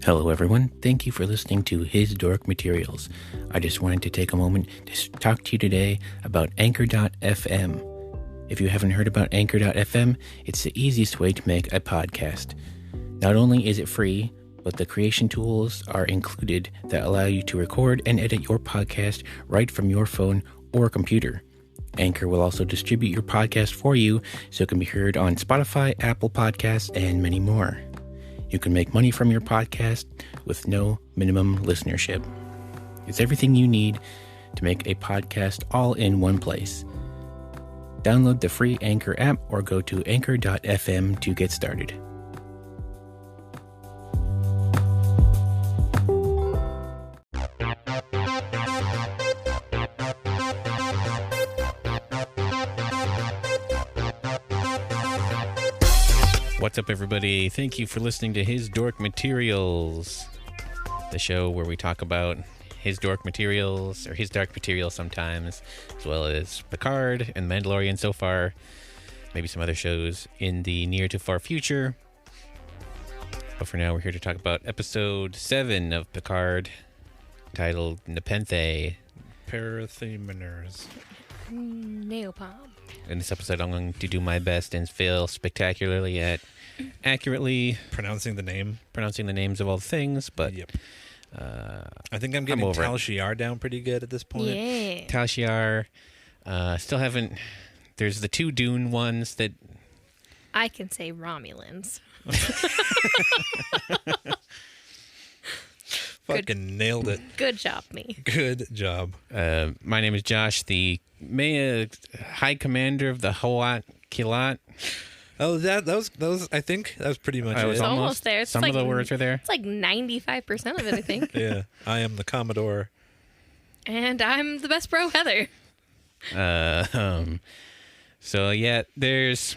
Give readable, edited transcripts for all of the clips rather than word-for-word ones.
Hello everyone, thank you for listening to His Dork Materials. I just wanted to take a moment to talk to you today about Anchor.fm. If you haven't heard about Anchor.fm, it's the easiest way to make a podcast. Not only is it free, but the creation tools are included that allow you to record and edit your podcast right from your phone or computer. Anchor will also distribute your podcast for you so it can be heard on Spotify, Apple Podcasts, and many more. You can make money from your podcast with no minimum listenership. It's everything you need to make a podcast all in one place. Download the free Anchor app or go to anchor.fm to get started. What's up, everybody? Thank you for listening to His Dork Materials, the show where we talk about his dork materials, or his dark materials sometimes, as well as Picard and Mandalorian so far, maybe some other shows in the near to far future. But for now, we're here to talk about episode 7 of Picard, titled Nepenthe. Parathemeners. Neopalm. In this episode, I'm going to do my best and fail spectacularly at accurately Pronouncing the name. pronouncing the names of all the things, but Yep. I think I'm getting over it. Tal Shiar down pretty good at this point. Yeah. Tal Shiar, still haven't. There's the 2 Dune ones that. I can say Romulans. Fucking nailed it. Good job, me. Good job. My name is Josh, the High Commander of the Hawat Kilat. Oh, that was. I think that was pretty much I it. was It's almost there. It's Some like, of the words are there. It's like 95% of it, I think. Yeah, I am the Commodore. And I'm the best bro, Heather. So yeah, there's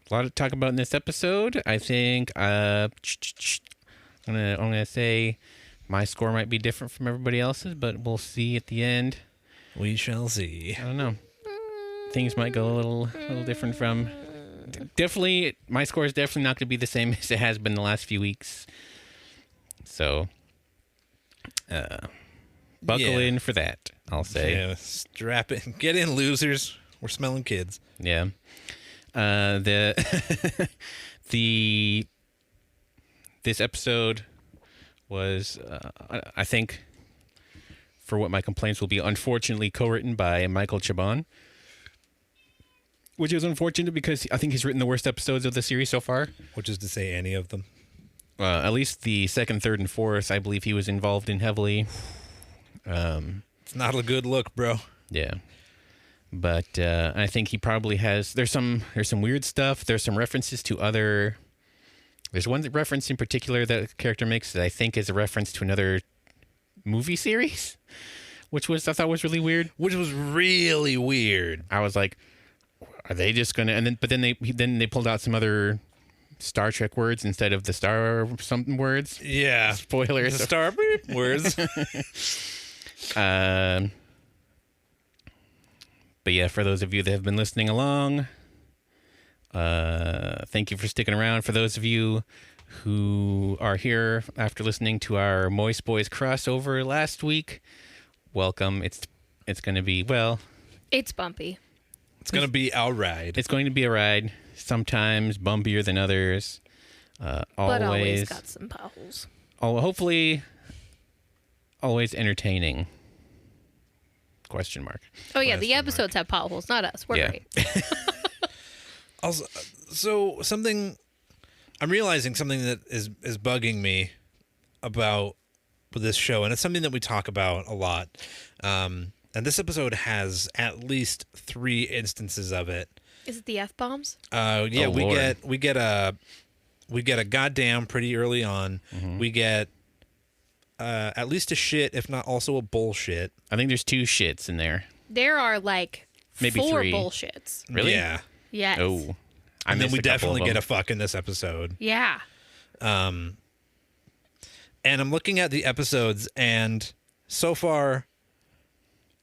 a lot to talk about in this episode. I think I'm gonna say my score might be different from everybody else's, but we'll see at the end. We shall see. I don't know. Things might go a little different from. Definitely, my score is definitely not going to be the same as it has been the last few weeks. So, buckle in for that, I'll say. Yeah, strap in. Get in, losers. We're smelling kids. Yeah. The this episode was, I think, for what my complaints will be, unfortunately co-written by Michael Chabon, which is unfortunate because I think he's written the worst episodes of the series so far. Which is to say, any of them. At least the 2nd, 3rd, and 4th, I believe he was involved in heavily. It's not a good look, bro. Yeah. But I think he probably has. There's some weird stuff. There's some references to other. There's one reference in particular that the character makes that I think is a reference to another movie series, which I thought was really weird. Which was really weird. I was like, are they just gonna? And then they pulled out some other Star Trek words instead of the Star something words. Yeah. Spoilers. The Star beep words. But yeah, for those of you that have been listening along, thank you for sticking around. For those of you who are here after listening to our Moist Boys crossover last week, welcome. It's going to be, well... It's bumpy. It's going to be our ride. It's going to be a ride, sometimes bumpier than others. But always got some potholes. Hopefully, always entertaining. Question mark. Oh, yeah, the episodes have potholes, not us. We're great. Also, so I'm realizing something that is bugging me about this show, and it's something that we talk about a lot. And this episode has at least 3 instances of it. Is it the F-bombs? Yeah, Oh, we Lord. get a goddamn pretty early on. Mm-hmm. We get at least a shit, if not also a bullshit. I think there's 2 shits in there. There are like Maybe 4 3. bullshits. Really? Yeah. Yes. Oh. And then we definitely get a fuck in this episode. Yeah. And I'm looking at the episodes, and so far,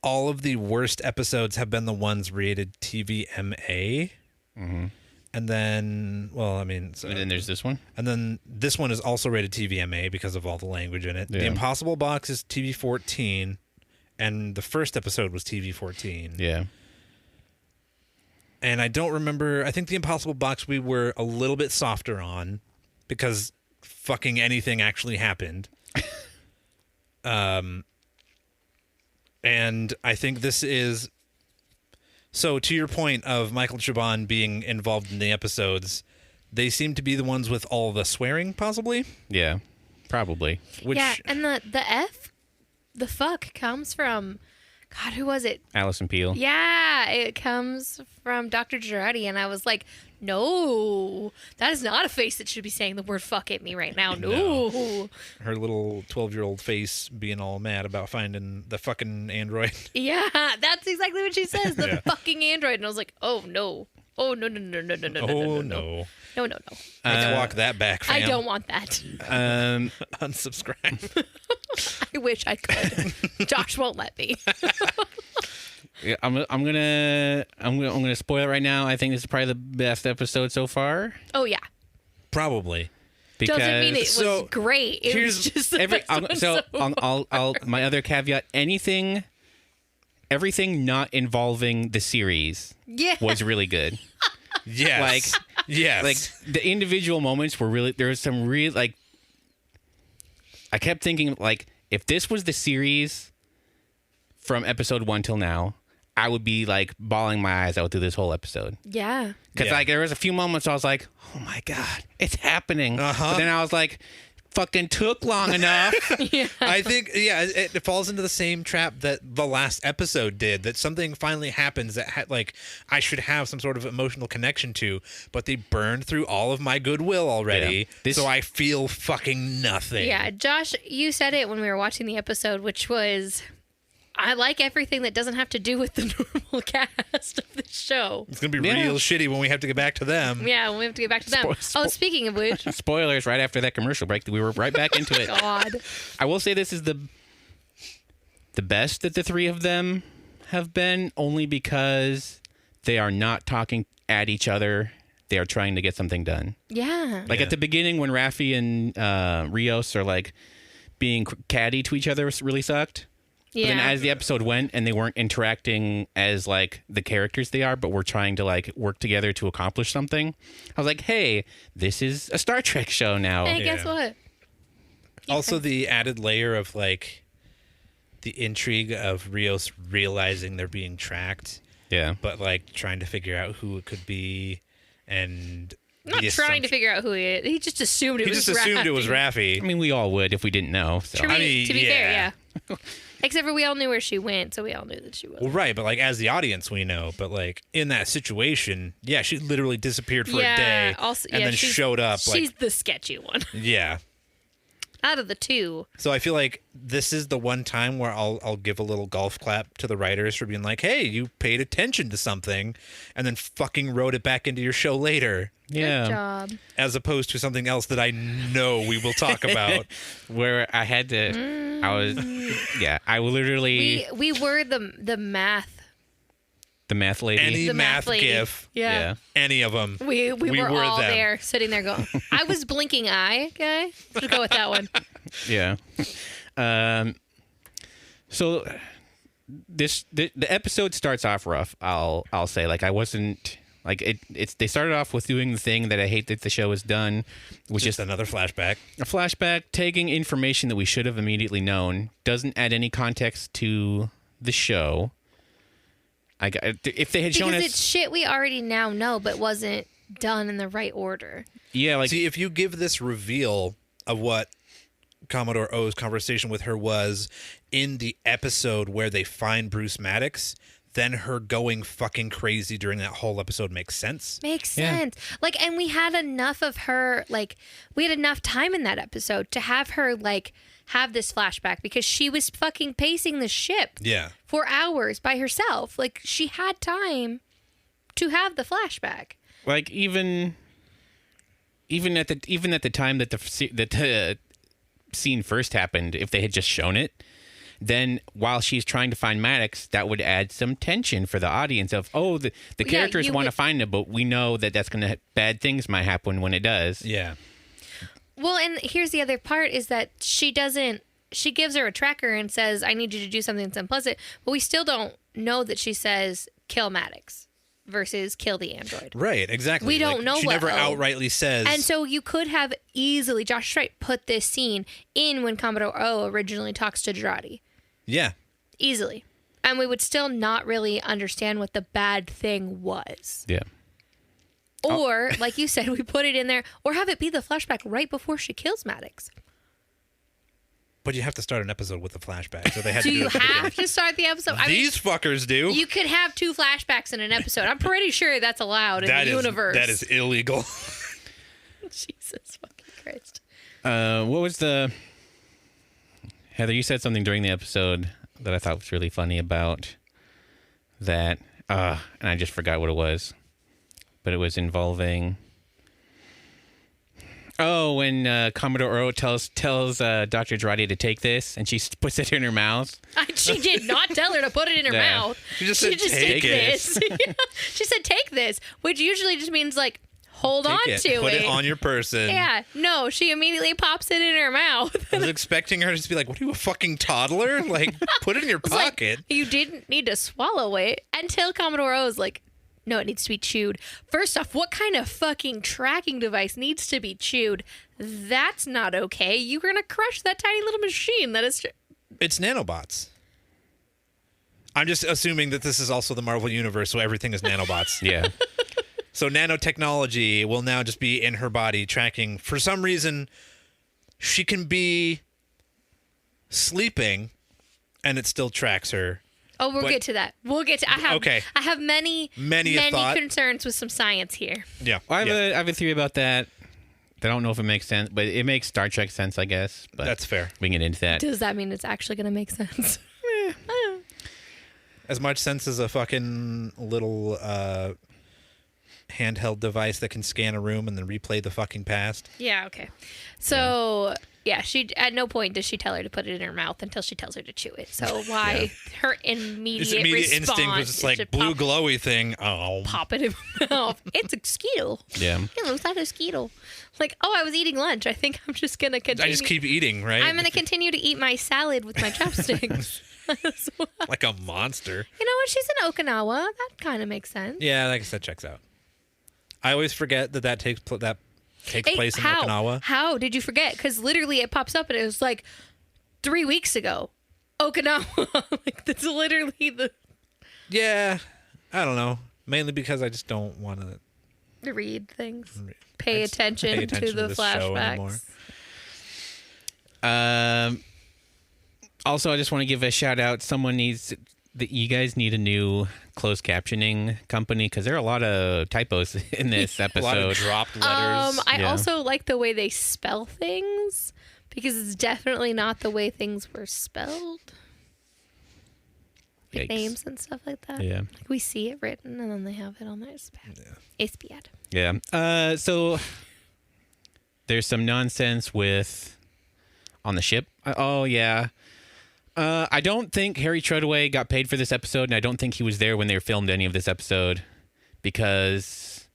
all of the worst episodes have been the ones rated TVMA. Mm-hmm. And then, well, I mean... And then there's this one. And then this one is also rated TVMA because of all the language in it. Yeah. The Impossible Box is TV-14, and the first episode was TV-14. Yeah. And I don't remember... I think the Impossible Box we were a little bit softer on because fucking anything actually happened. And I think this is... So, to your point of Michael Chabon being involved in the episodes, they seem to be the ones with all the swearing, possibly? Yeah, probably. Which, yeah, and the fuck comes from, God, who was it? Alison Peel. Yeah, it comes from Dr. Girardi, and I was like, no, that is not a face that should be saying the word fuck at me right now. No. Her little 12-year-old face being all mad about finding the fucking android. Yeah, that's exactly what she says, the fucking android. And I was like, oh, no. Oh, no. Oh, no. No. Let's walk that back, fam. I don't want that. Unsubscribe. I wish I could. Josh won't let me. Yeah, I'm gonna spoil it right now. I think this is probably the best episode so far. Oh, yeah. Probably. Because Doesn't mean it was great. It was just the best one so far. I'll my other caveat: everything not involving the series was really good. Yes. Yes. Like the individual moments were really, there was some real, like, I kept thinking, like, if this was the series from episode 1 till now, I would be like bawling my eyes out through this whole episode. Yeah. Because like there was a few moments I was like, oh my God, it's happening. But then I was like, fucking took long enough. Yeah. I think, it falls into the same trap that the last episode did, that something finally happens that like I should have some sort of emotional connection to, but they burned through all of my goodwill already. Yeah. So I feel fucking nothing. Yeah, Josh, you said it when we were watching the episode, which was, I like everything that doesn't have to do with the normal cast of the show. It's going to be real shitty when we have to get back to them. Yeah, when we have to get back to them. Speaking of which. Spoilers, right after that commercial break, we were right back into it. God. I will say this is the best that the three of them have been, only because they are not talking at each other. They are trying to get something done. Yeah. Like at the beginning when Raffi and Rios are like being catty to each other really sucked. Yeah. But then as the episode went and they weren't interacting as like the characters they are, but we're trying to like work together to accomplish something, I was like, hey, this is a Star Trek show now. Hey, guess what? Also, the added layer of like the intrigue of Rios realizing they're being tracked. Yeah. But like trying to figure out who it could be, and Not trying to figure out who he is. He just assumed it was Raffi. assumed it was Raffi. I mean, we all would if we didn't know. So. To be fair, yeah. Except for we all knew where she went, so we all knew that she was. Well, right, but like as the audience, we know. But like in that situation, yeah, she literally disappeared for a day, and then showed up. She's like, the sketchy one yeah. out of the two. So I feel like this is the one time where I'll give a little golf clap to the writers for being like, hey, you paid attention to something, and then fucking wrote it back into your show later. Yeah. Good job. As opposed to something else that I know we will talk about. Where I had to, I literally. We were the math. The math lady. Any The math lady. GIF. Yeah. Any of them. We were all them. there, sitting there going, I was blinking eye, okay? Let's go with that one. Yeah. So the episode starts off rough. I'll say, like, I wasn't like it's they started off with doing the thing that I hate that the show has done, which Just is another flashback. a flashback, taking information that we should have immediately known, doesn't add any context to the show. If they had shown Because us, it's shit we already now know, but wasn't done in the right order. yeah, like See, if you give this reveal of what Commodore O's conversation with her was in the episode where they find Bruce Maddox, then her going fucking crazy during that whole episode makes sense. Makes Yeah. sense. Like, and we had enough of her, like, we had enough time in that episode to have her, like, have this flashback because she was fucking pacing the ship Yeah. for hours by herself. Like, she had time to have the flashback. like even at the time that the scene first happened, if they had just shown it, then while she's trying to find Maddox, that would add some tension for the audience of, the characters want to find him, but we know that that's going to bad things might happen when it does. Yeah. Well, and here's the other part is that she gives her a tracker and says, I need you to do something that's unpleasant, but we still don't know that she says, kill Maddox versus kill the android. Right, exactly. We don't know she what never outrightly says. And so you could have easily, Josh Strite put this scene in when Commodore O originally talks to Girardi. Yeah. Easily. And we would still not really understand what the bad thing was. Yeah. Or, like you said, we put it in there, or have it be the flashback right before she kills Maddox. But you have to start an episode with a flashback. So they had to Do do you it at the beginning. have to start the episode? These fuckers do. You could have 2 flashbacks in an episode. I'm pretty sure that's allowed in the universe. That is illegal. Jesus fucking Christ. What was the... Heather, you said something during the episode that I thought was really funny about that, and I just forgot what it was. But it was involving... Oh, when Commodore O tells Dr. Girardi to take this, and she puts it in her mouth. She did not tell her to put it in her mouth. She just said, take "Take it." this. Yeah. She said, take this, which usually just means, like, hold on Take to it. it. Put it on your person. Yeah. No, she immediately pops it in her mouth. I was expecting her to just be like, what are you, a fucking toddler? Like, put it in your It's like, pocket. you didn't need to swallow it until Commodore O is like, no, it needs to be chewed. First off, what kind of fucking tracking device needs to be chewed? That's not okay. You're going to crush that tiny little machine. That is... It's nanobots. I'm just assuming that this is also the Marvel Universe, so everything is nanobots. Yeah. So nanotechnology will now just be in her body tracking. For some reason, she can be sleeping, and it still tracks her. Oh, we'll get to that. We'll get to. I have many concerns with some science here. Yeah, Well, I have a theory about that. I don't know if it makes sense, but it makes Star Trek sense, I guess. But that's fair. We can get into that. Does that mean it's actually going to make sense? As much sense as a fucking little handheld device that can scan a room and then replay the fucking past. Yeah. Okay. So. Yeah, she at no point does she tell her to put it in her mouth until she tells her to chew it. So why her immediate instinct was just like blue glowy thing. Oh, pop it in her mouth. It's a Skittle. Yeah, it looks like a Skittle. Like, oh, I was eating lunch. I think I'm just gonna continue. I just keep eating, right? I'm gonna continue to eat my salad with my chopsticks. Like a monster. You know what? She's in Okinawa. That kind of makes sense. Yeah, I guess that checks out. I always forget that takes place in Okinawa. How did you forget? Because literally it pops up and it was like 3 weeks ago. Okinawa. Like, that's literally the... Yeah, I don't know. Mainly because I just don't want to read things. Pay attention to the flashbacks. Also, I just want to give a shout out. You guys need a new closed captioning company because there are a lot of typos in this episode. A lot of dropped letters. I also like the way they spell things because it's definitely not the way things were spelled. Like names and stuff like that. Yeah. Like we see it written and then they have it on there. It's bad. Yeah. It's bad. Yeah. So there's some nonsense on the ship. Oh, yeah. I don't think Harry Treadaway got paid for this episode, and I don't think he was there when they filmed any of this episode because,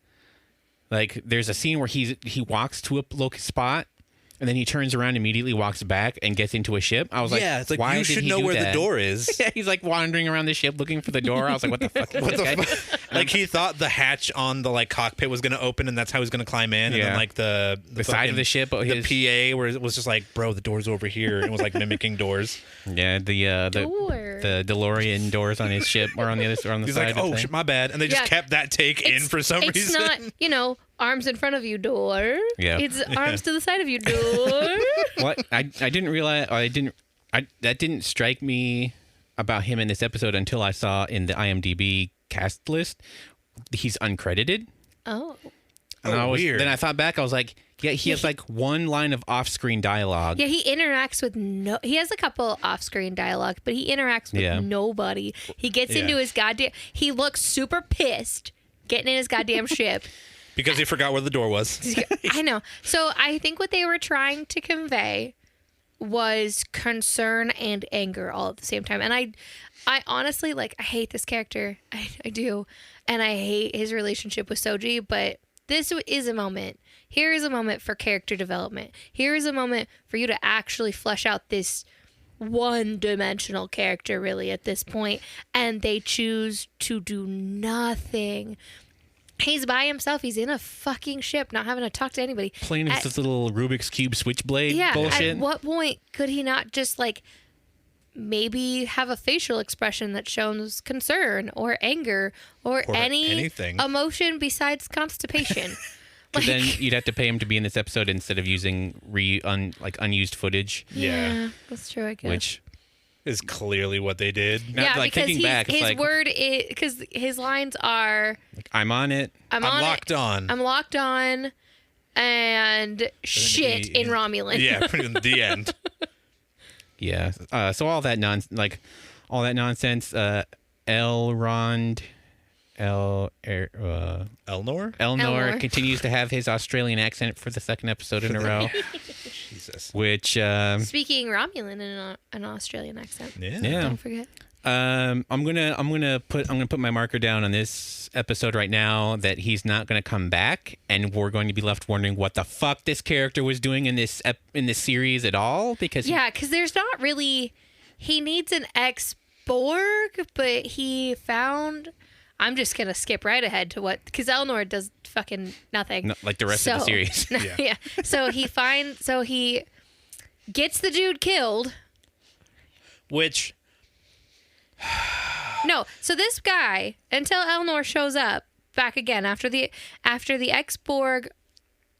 like, there's a scene where he walks to a local spot, and then he turns around, immediately walks back, and gets into a ship. I was like, yeah, it's like, why you should know where the door is. Yeah, he's like wandering around the ship looking for the door. I was like, what the fuck is this guy? Like, he thought the hatch on the cockpit was going to open, and that's how he was going to climb in. And then like the side of the ship, the PA, where it was just like, bro, the door's over here. It was like mimicking doors. Yeah, the DeLorean doors on his ship or on the other on the he's side. He's like, oh shit, my bad, and they just kept that take in for some reason. It's not, arms in front of you, door. Yeah, it's arms to the side of you, door. What I didn't realize, that didn't strike me about him in this episode until I saw in the IMDb cast list he's uncredited. Oh. And weird. Then I thought back, I was like, yeah, he has like one line of off-screen dialogue. Yeah, he interacts with he has a couple off-screen dialogue, but he interacts with nobody. He gets into his he looks super pissed getting in his goddamn ship. Because he forgot where the door was. I know. So I think what they were trying to convey was concern and anger all at the same time. And I honestly, like, I hate this character. I do. And I hate his relationship with Soji, but this is a moment. Here is a moment for character development. Here is a moment for you to actually flesh out this one-dimensional character, really, at this point. And they choose to do nothing. He's by himself. He's in a fucking ship, not having to talk to anybody. Playing with this little Rubik's Cube switchblade bullshit. At what point could he not just, like, maybe have a facial expression that shows concern or anger or anything emotion besides constipation? But then you'd have to pay him to be in this episode instead of using unused footage. Yeah, that's true, I guess. Which is clearly what they did. Yeah, like, because his word is, because his lines are, I'm on it. I'm locked on. I'm locked on, and shit in Romulan. Yeah, pretty much the end. Yeah. So all that nonsense, Elnor continues to have his Australian accent for the second episode in a row. Jesus. Which speaking Romulan in an Australian accent. Yeah. Don't forget. I'm gonna put my marker down on this episode right now that he's not gonna come back, and we're going to be left wondering what the fuck this character was doing in this series at all. Because there's not really. He needs an ex-Borg, but he found. I'm just gonna skip right ahead to what, because Elnor does fucking nothing. No, like the rest of the series. Yeah. So he gets the dude killed. Which. No, so this guy, until Elnor shows up back again after the ex-Borg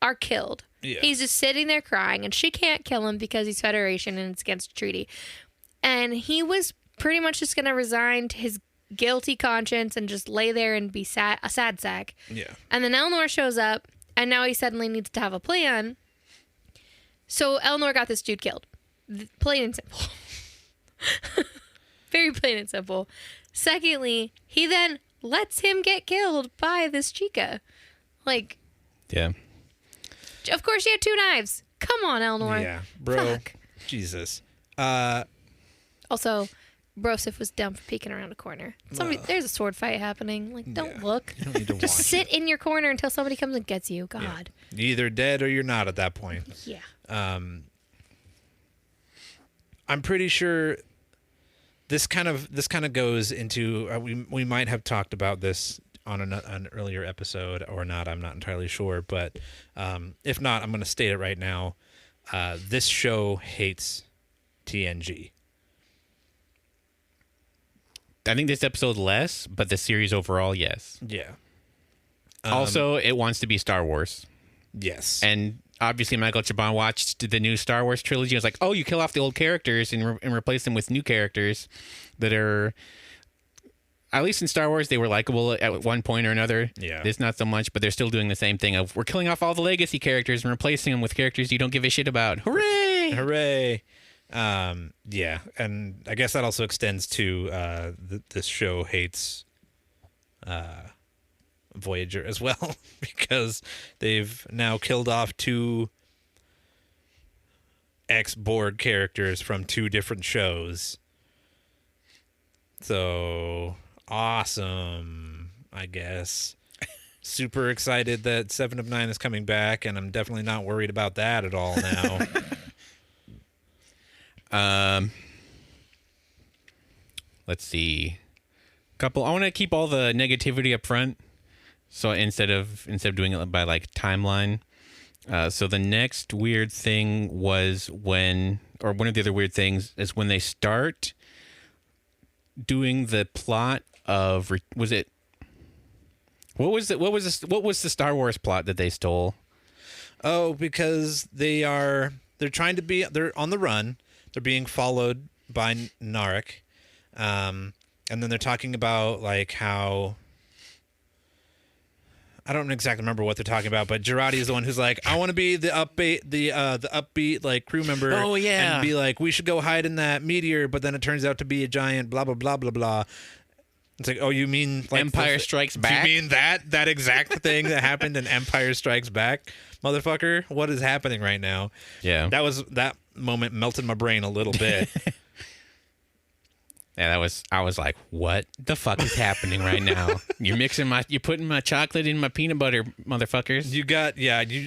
are killed, he's just sitting there crying, and she can't kill him because he's Federation and it's against the treaty. And he was pretty much just going to resign to his guilty conscience and just lay there and be a sad sack. Yeah. And then Elnor shows up, and now he suddenly needs to have a plan. So Elnor got this dude killed. Plain and simple. Very plain and simple. Secondly, he then lets him get killed by this chica. Like, yeah. Of course you had 2 knives. Come on, Elnor. Yeah, bro. Fuck. Jesus. Also, Broseph was dumb for peeking around a corner. There's a sword fight happening. Like, don't look. You don't need to Just sit in your corner until somebody comes and gets you. God. Yeah. You're either dead or you're not at that point. Yeah. I'm pretty sure this kind of goes into we might have talked about this on an earlier episode or not. I'm not entirely sure, but if not, I'm going to state it right now. This show hates TNG. I think this episode less, but the series overall, yes. Yeah. Also, it wants to be Star Wars. Yes. And obviously, Michael Chabon watched the new Star Wars trilogy and was like, oh, you kill off the old characters and replace them with new characters that are, at least in Star Wars, they were likable at one point or another. Yeah. This not so much, but they're still doing the same thing of, we're killing off all the legacy characters and replacing them with characters you don't give a shit about. Hooray! Hooray! Yeah, and I guess that also extends to this show hates Voyager as well, because they've now killed off 2 ex-Borg characters from 2 different shows. So awesome, I guess. Super excited that 7 of 9 is coming back, and I'm definitely not worried about that at all now. Let's see. I want to keep all the negativity up front. So instead of doing it by like timeline. So the next weird thing was one of the other weird things is when they start doing the plot of, what was the Star Wars plot that they stole? Oh, because they're on the run. They're being followed by Narek. And then they're talking about like how, I don't exactly remember what they're talking about, but Girardi is the one who's like, I want to be the upbeat like crew member. Oh yeah. And be like, we should go hide in that meteor, but then it turns out to be a giant blah blah blah blah blah. It's like, oh, you mean like Empire Strikes Back? You mean that exact thing that happened in Empire Strikes Back, motherfucker? What is happening right now? Yeah. That moment melted my brain a little bit. Yeah, I was like, what the fuck is happening right now? You're putting my chocolate in my peanut butter, motherfuckers.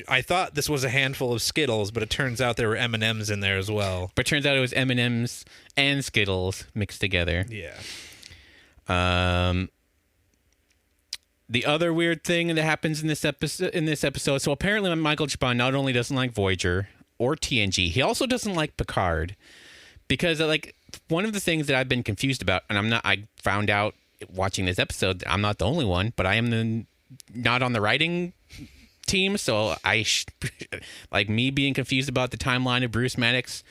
I thought this was a handful of Skittles, but it turns out there were M&Ms in there as well. But it turns out it was M&Ms and Skittles mixed together. Yeah. The other weird thing that happens in this episode, so apparently Michael Chabon not only doesn't like Voyager or TNG, he also doesn't like Picard. Because like one of the things that I've been confused about, and I found out watching this episode, I'm not the only one, but I am not on the writing team, so like me being confused about the timeline of Bruce Maddox,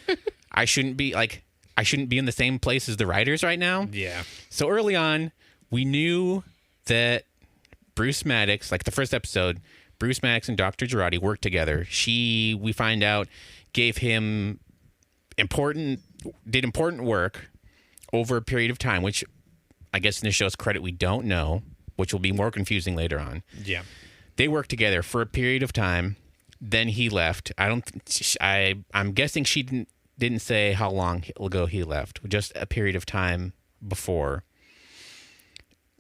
I shouldn't be in the same place as the writers right now. Yeah. So early on, we knew that Bruce Maddox, like the first episode, Bruce Maddox and Dr. Girardi worked together. We find out, gave him important work over a period of time, which I guess in the show's credit, we don't know, which will be more confusing later on. Yeah. They worked together for a period of time. Then he left. I'm guessing she didn't say how long ago he left, just a period of time before.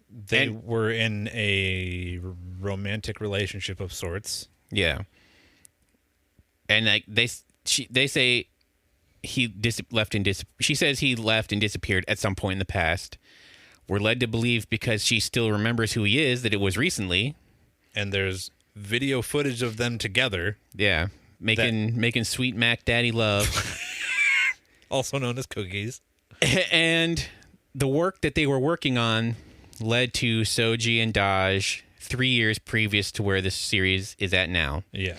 They were in a romantic relationship of sorts. Yeah. And like they say he she says he left and disappeared at some point in the past. We're led to believe, because she still remembers who he is, that it was recently. And there's video footage of them together. Yeah. Making sweet Mac Daddy love. Also known as cookies. And the work that they were working on led to Soji and Daj 3 years previous to where this series is at now. Yeah.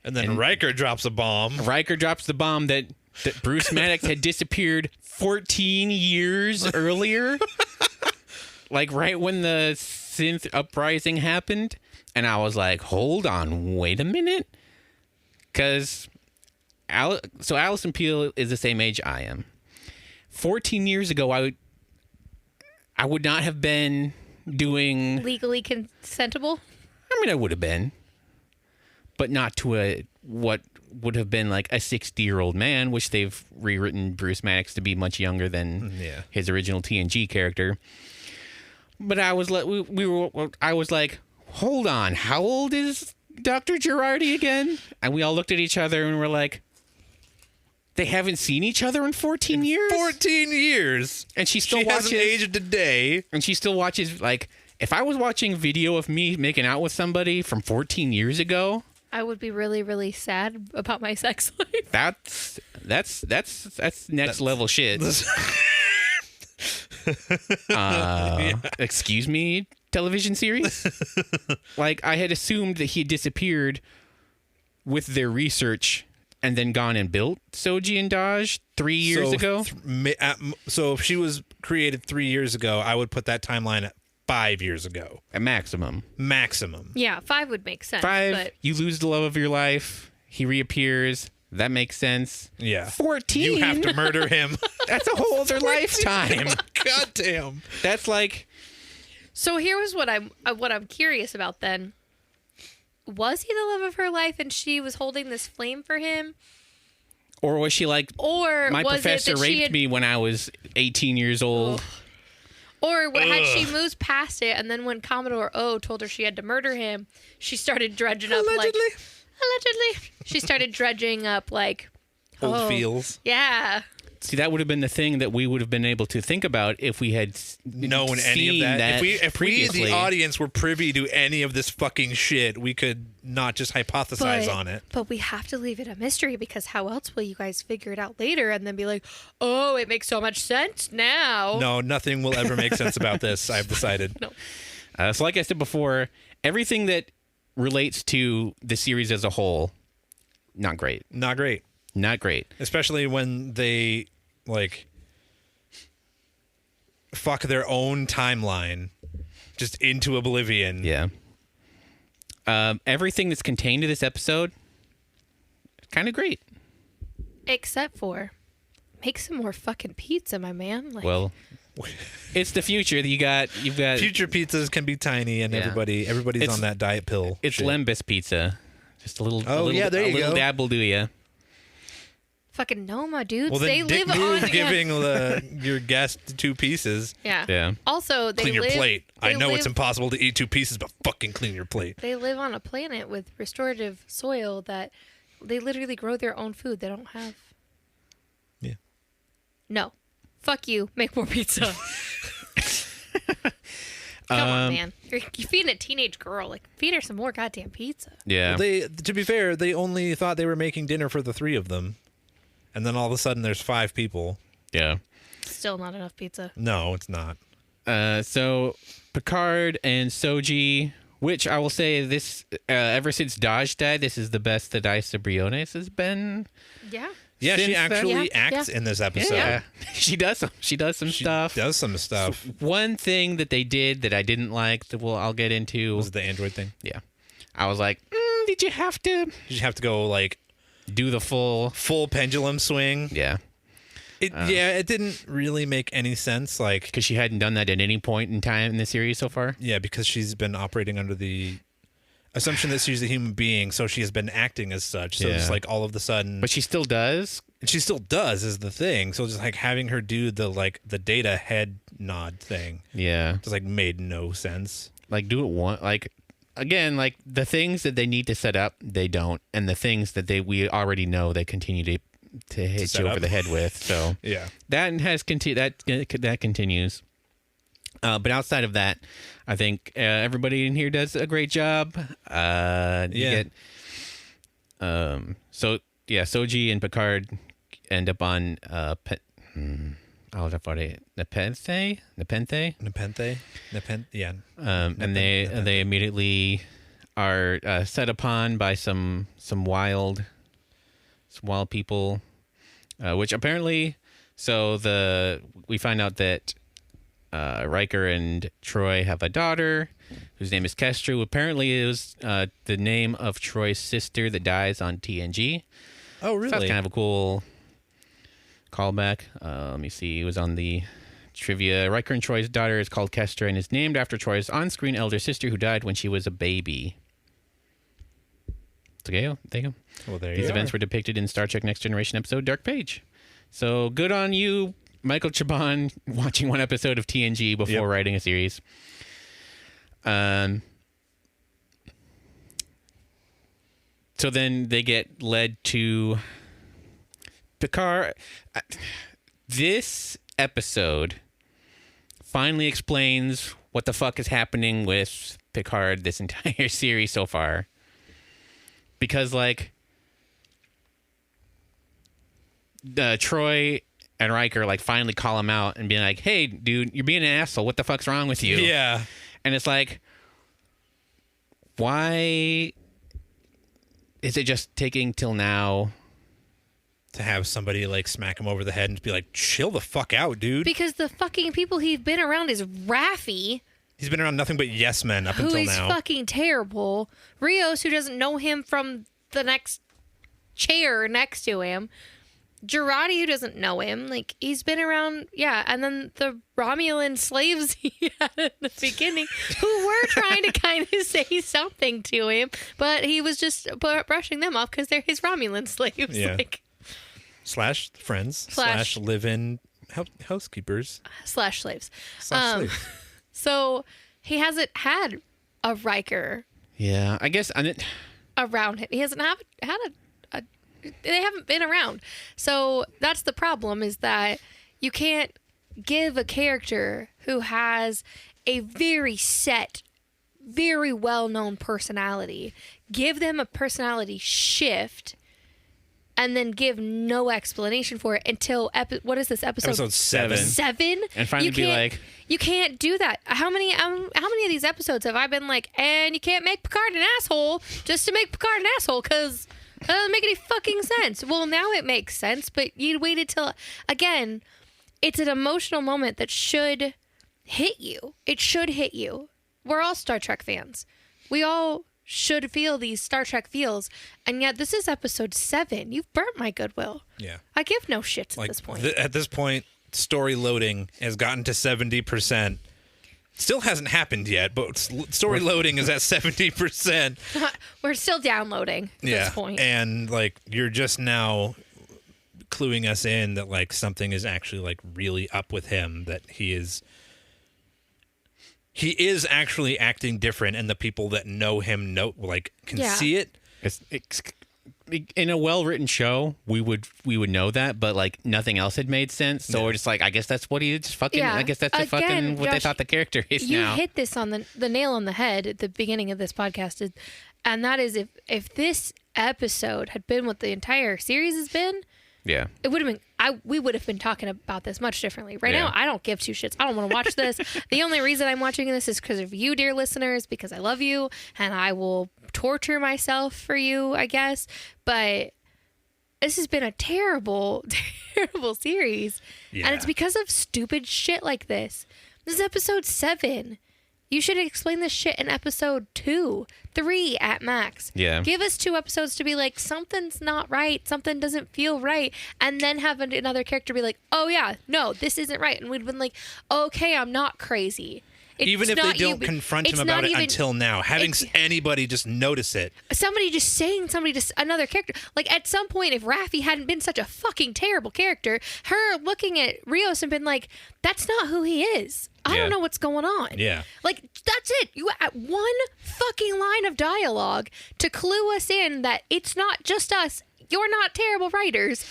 And then Riker drops a bomb. Riker drops the bomb that Bruce Maddox had disappeared 14 years earlier. Like right when the synth uprising happened. And I was like, hold on, wait a minute. Because Alison Peel is the same age I am. 14 years ago, I would not have been doing... Legally consentable? I mean, I would have been. But not to what would have been like a 60-year-old man, which they've rewritten Bruce Maddox to be much younger than his original TNG character. But I was like, hold on, how old is Dr. Girardi again? And we all looked at each other and were like, they haven't seen each other in 14 years? 14 years. And she hasn't aged a day. And she still watches, like, if I was watching video of me making out with somebody from 14 years ago, I would be really, really sad about my sex life. That's next level shit. Excuse me, television series? Like, I had assumed that he disappeared with their research and then gone and built Soji and Daj 3 years ago. So if she was created 3 years ago, I would put that timeline at 5 years ago. At maximum. Yeah, 5 would make sense. 5, but... you lose the love of your life. He reappears. That makes sense. Yeah. 14. You have to murder him. That's a whole other lifetime. God damn. That's like... So here was what I'm curious about then. Was he the love of her life and she was holding this flame for him? Or was she like, or my was professor raped me when I was 18 years old? Ugh. Or had she moved past it, and then when Commodore O told her she had to murder him, she started dredging up allegedly. She started dredging up like old feels. Yeah. See, that would have been the thing that we would have been able to think about if we had known any of that. If we, the audience, were privy to any of this fucking shit, we could not just hypothesize on it. But we have to leave it a mystery, because how else will you guys figure it out later and then be like, oh, it makes so much sense now? No, nothing will ever make sense about this, I've decided. No. So like I said before, everything that relates to the series as a whole, not great. Not great. Not great. Especially when they, like, fuck their own timeline just into oblivion. Yeah. Everything that's contained in this episode, kind of great. Except for, make some more fucking pizza, my man. Like, well, It's the future. You've got Future pizzas can be tiny, and Yeah. everybody's It's- on that diet pill. it's shit. Lembus pizza. Just a little. Oh, yeah, there you little go. dab will do ya. Fucking Noma, dudes. Well, they then Dick live Move on giving your guest 2 pieces. Yeah. Yeah. Also, they Clean your live, plate. I they know it's live- impossible to eat 2 pieces, but fucking clean your plate. They live on a planet with restorative soil that they literally grow their own food. They don't have. Yeah. No. Fuck you. Make more pizza. Come on, man. You're feeding a teenage girl. Like, feed her some more goddamn pizza. Yeah. To be fair, they only thought they were making dinner for the 3 of them, and then all of a sudden there's 5 people. Yeah. Still not enough pizza. No, it's not. So Picard and Soji, which I will say this, ever since Daj died, this is the best that Isa Briones has been. Yeah. Yeah, she Since then- actually Yeah, acts in this episode. Yeah. She does some She stuff. does some stuff. One thing that they did that I didn't like that I'll get into. Was it the android thing? Yeah. I was like, did you have to Did you have to go like do the full? full pendulum swing? Yeah. It didn't really make any sense. Like, Because she hadn't done that at any point in time in the series so far. yeah, because she's been operating under the assumption that she's a human being, so she has been acting as such. So it's Yeah. like all of a sudden, But she still does. and she still does is the thing. So just like having her do the data head nod thing Yeah. just like made no sense. Like do it one. Like again, like the things that they need to set up, they don't, and the things that we already know, they continue to hit set you over up. the head with. So Yeah. that has that continues. But outside of that, I think everybody in here does a great job. Yeah. Soji and Picard end up on Nepenthe. Yeah. And they immediately are set upon by some wild people, which apparently. So we find out that Riker and Troy have a daughter whose name is Kestra, who apparently is the name of Troy's sister that dies on TNG. Oh, really? So that's kind of a cool callback. Let me see. It was on the trivia. Riker and Troy's daughter is called Kestra and is named after Troy's on-screen elder sister who died when she was a baby. So there you go. Well, there These you events are. were depicted in Star Trek Next Generation episode Dark Page. So good on you, Michael Chabon, watching one episode of TNG before Yep. writing a series. So then they get led to Picard. This episode finally explains what the fuck is happening with Picard this entire series so far. Because, like, Troy and Riker, like, finally call him out and be like, hey, dude, you're being an asshole. What the fuck's wrong with you? Yeah. And it's like, why is it just taking till now? To have somebody like smack him over the head and be like, chill the fuck out, dude. Because the fucking people he's been around is Raffi, He's been around nothing but yes men up who until is now. fucking terrible. Rios, who doesn't know him from the next chair next to him. Girardi, who doesn't know him. Like, he's been around, yeah. And then the Romulan slaves he had in the beginning, who were trying to kind of say something to him, but he was just brushing them off because they're his Romulan slaves. Yeah. Like, Slash friends. Slash- Slash live-in housekeepers. slash slaves. Slash slaves. So he hasn't had a Riker Yeah, I guess around him. He hasn't had a they haven't been around. So that's the problem, is that you can't give a character who has a very set, very well-known personality, give them a personality shift, and then give no explanation for it until what is this episode? Episode 7. 7? And finally You be can't- like- you can't do that. How many of these episodes have I been like, and you can't make Picard an asshole just to make Picard an asshole because that doesn't make any fucking sense. Well, now it makes sense, but you waited till, again, it's an emotional moment that should hit you. It should hit you. We're all Star Trek fans. We all should feel these Star Trek feels, and yet this is episode 7. You've burnt my goodwill. Yeah. I give no shits at Like this point. at this point, story loading has gotten to 70%. Still hasn't happened yet, but story loading is at 70%. We're still downloading at this point. And like you're just now cluing us in that like something is actually like really up with him, that he is actually acting different, and the people that know him can see it. It's in a well-written show, we would know that, but like nothing else had made sense. So we're just like, I guess that's what he just fucking. Yeah. I guess that's fucking what Josh, they thought the character is now. You hit this on the nail on the head at the beginning of this podcast, and that is if this episode had been what the entire series has been. Yeah, it would have been. We would have been talking about this much differently. Right now, I don't give two shits. I don't want to watch this. The only reason I'm watching this is because of you, dear listeners, because I love you, and I will torture myself for you, I guess. But this has been a terrible, terrible series, and it's because of stupid shit like this. This is episode 7. You should explain this shit in episode 2, 3 at max. Yeah. Give us 2 episodes to be like, something's not right. Something doesn't feel right. And then have another character be like, oh yeah, no, this isn't right. And we'd been like, okay, I'm not crazy. Even if they don't confront him about it until now, having anybody just notice it. Somebody just saying another character. Like at some point, if Raffi hadn't been such a fucking terrible character, her looking at Rios and been like, that's not who he is. I don't know what's going on. Yeah. Like, that's it. You at one fucking line of dialogue to clue us in that it's not just us. You're not terrible writers.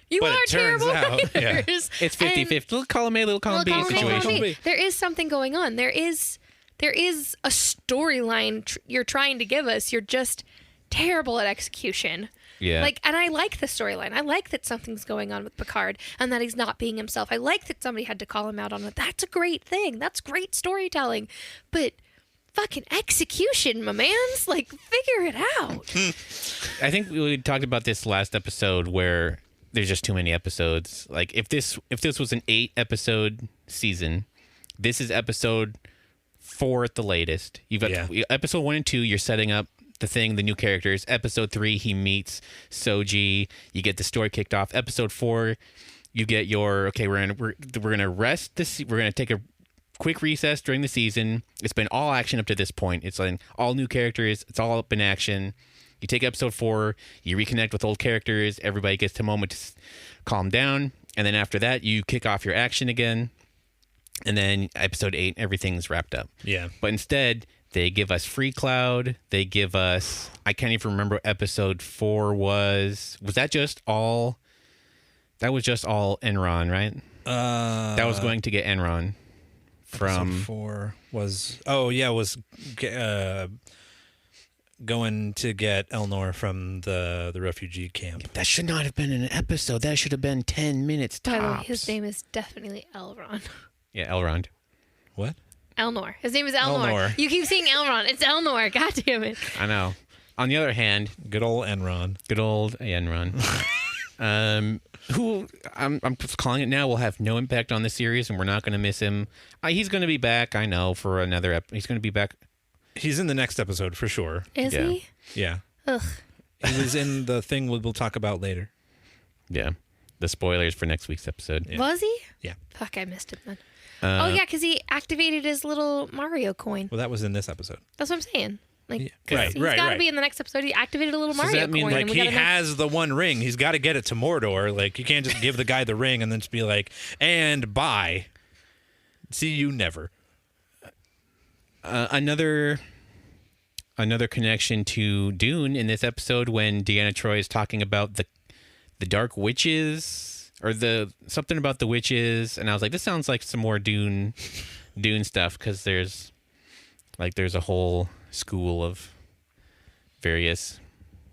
You are terrible writers. Yeah. It's 50-50. Little column A, little column B situation. There is something going on. There is a storyline you're trying to give us. You're just terrible at execution. Yeah. Like, and I like the storyline. I like that something's going on with Picard and that he's not being himself. I like that somebody had to call him out on it. That's a great thing. That's great storytelling. But fucking execution, my mans. Like, figure it out. I think we talked about this last episode where there's just too many episodes. Like if this was an 8-episode season, this is episode 4 at the latest. You've got episode 1 and 2. You're setting up the new characters. Episode 3, he meets Soji. You get the story kicked off. Episode 4, you get your we're gonna rest this. We're gonna take a quick recess during the season. It's been all action up to this point. It's like all new characters. It's all up in action. You take episode 4, you reconnect with old characters, everybody gets a moment to calm down, and then after that, you kick off your action again, and then episode 8, everything's wrapped up. Yeah. But instead, they give us Free Cloud, they give us, I can't even remember what episode 4 was. Was that just all, that was just all Enron, right? That was going to get Enron from... Episode 4 was, going to get Elnor from the refugee camp. That should not have been an episode. That should have been 10 minutes tops. By the way, his name is definitely Elrond. Yeah, Elrond. What? Elnor. His name is Elnor. You keep saying Elrond. It's Elnor. God damn it. I know. On the other hand, good old Enron. Who I'm just calling it now will have no impact on the series, and we're not going to miss him. He's going to be back, I know, for another he's going to be back. He's in the next episode for sure. Is he? Yeah. Ugh. He was in the thing we'll talk about later. Yeah. The spoilers for next week's episode. Yeah. Was he? Yeah. Fuck, I missed it then. Because he activated his little Mario coin. Well, that was in this episode. That's what I'm saying. Like, he's got to be in the next episode. He activated a little Mario coin. Does that mean, coin. like, he has the one ring? He's got to get it to Mordor. Like, you can't just give the guy the ring and then just be like, and bye. See you never. Another connection to Dune in this episode when Deanna Troi is talking about the dark witches or something about the witches, and I was like, this sounds like some more Dune stuff, because there's a whole school of various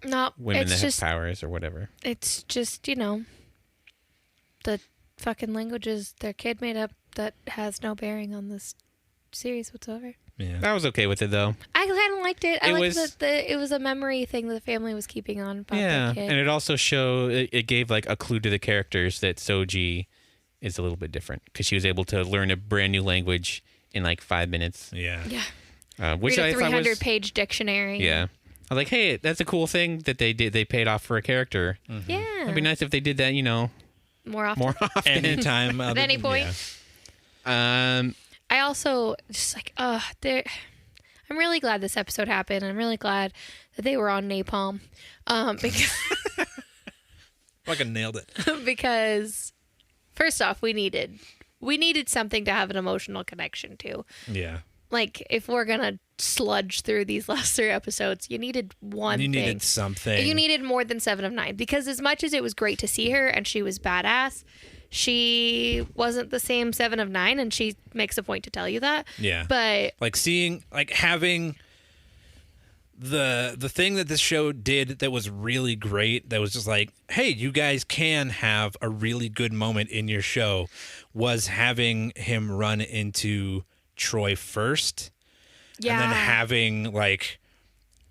women that have powers or whatever. It's just, the fucking languages their kid made up that has no bearing on this series whatsoever. Yeah. I was okay with it, though. I kind of liked it. I liked that it was a memory thing that the family was keeping on about their kid. And it also it gave like a clue to the characters that Soji is a little bit different, because she was able to learn a brand new language in like 5 minutes. Yeah. Yeah. Which read a I thought was 300-page dictionary. Yeah. I was like, hey, that's a cool thing that they did. They paid off for a character. Mm-hmm. Yeah. It'd be nice if they did that, more often. more often. Anytime. At any point. Um, I also just like, I'm really glad this episode happened. I'm really glad that they were on napalm, because Fucking nailed it. because first off, we needed something to have an emotional connection to. Yeah. Like, if we're gonna sludge through these last 3 episodes, you needed one You thing. needed something. You needed more than 7 of 9, because as much as it was great to see her and she was badass, she wasn't the same 7 of 9, and she makes a point to tell you that. Yeah. But like seeing, like having the thing that this show did that was really great, that was just like, hey, you guys can have a really good moment in your show, was having him run into Troy first. yeah, And then having like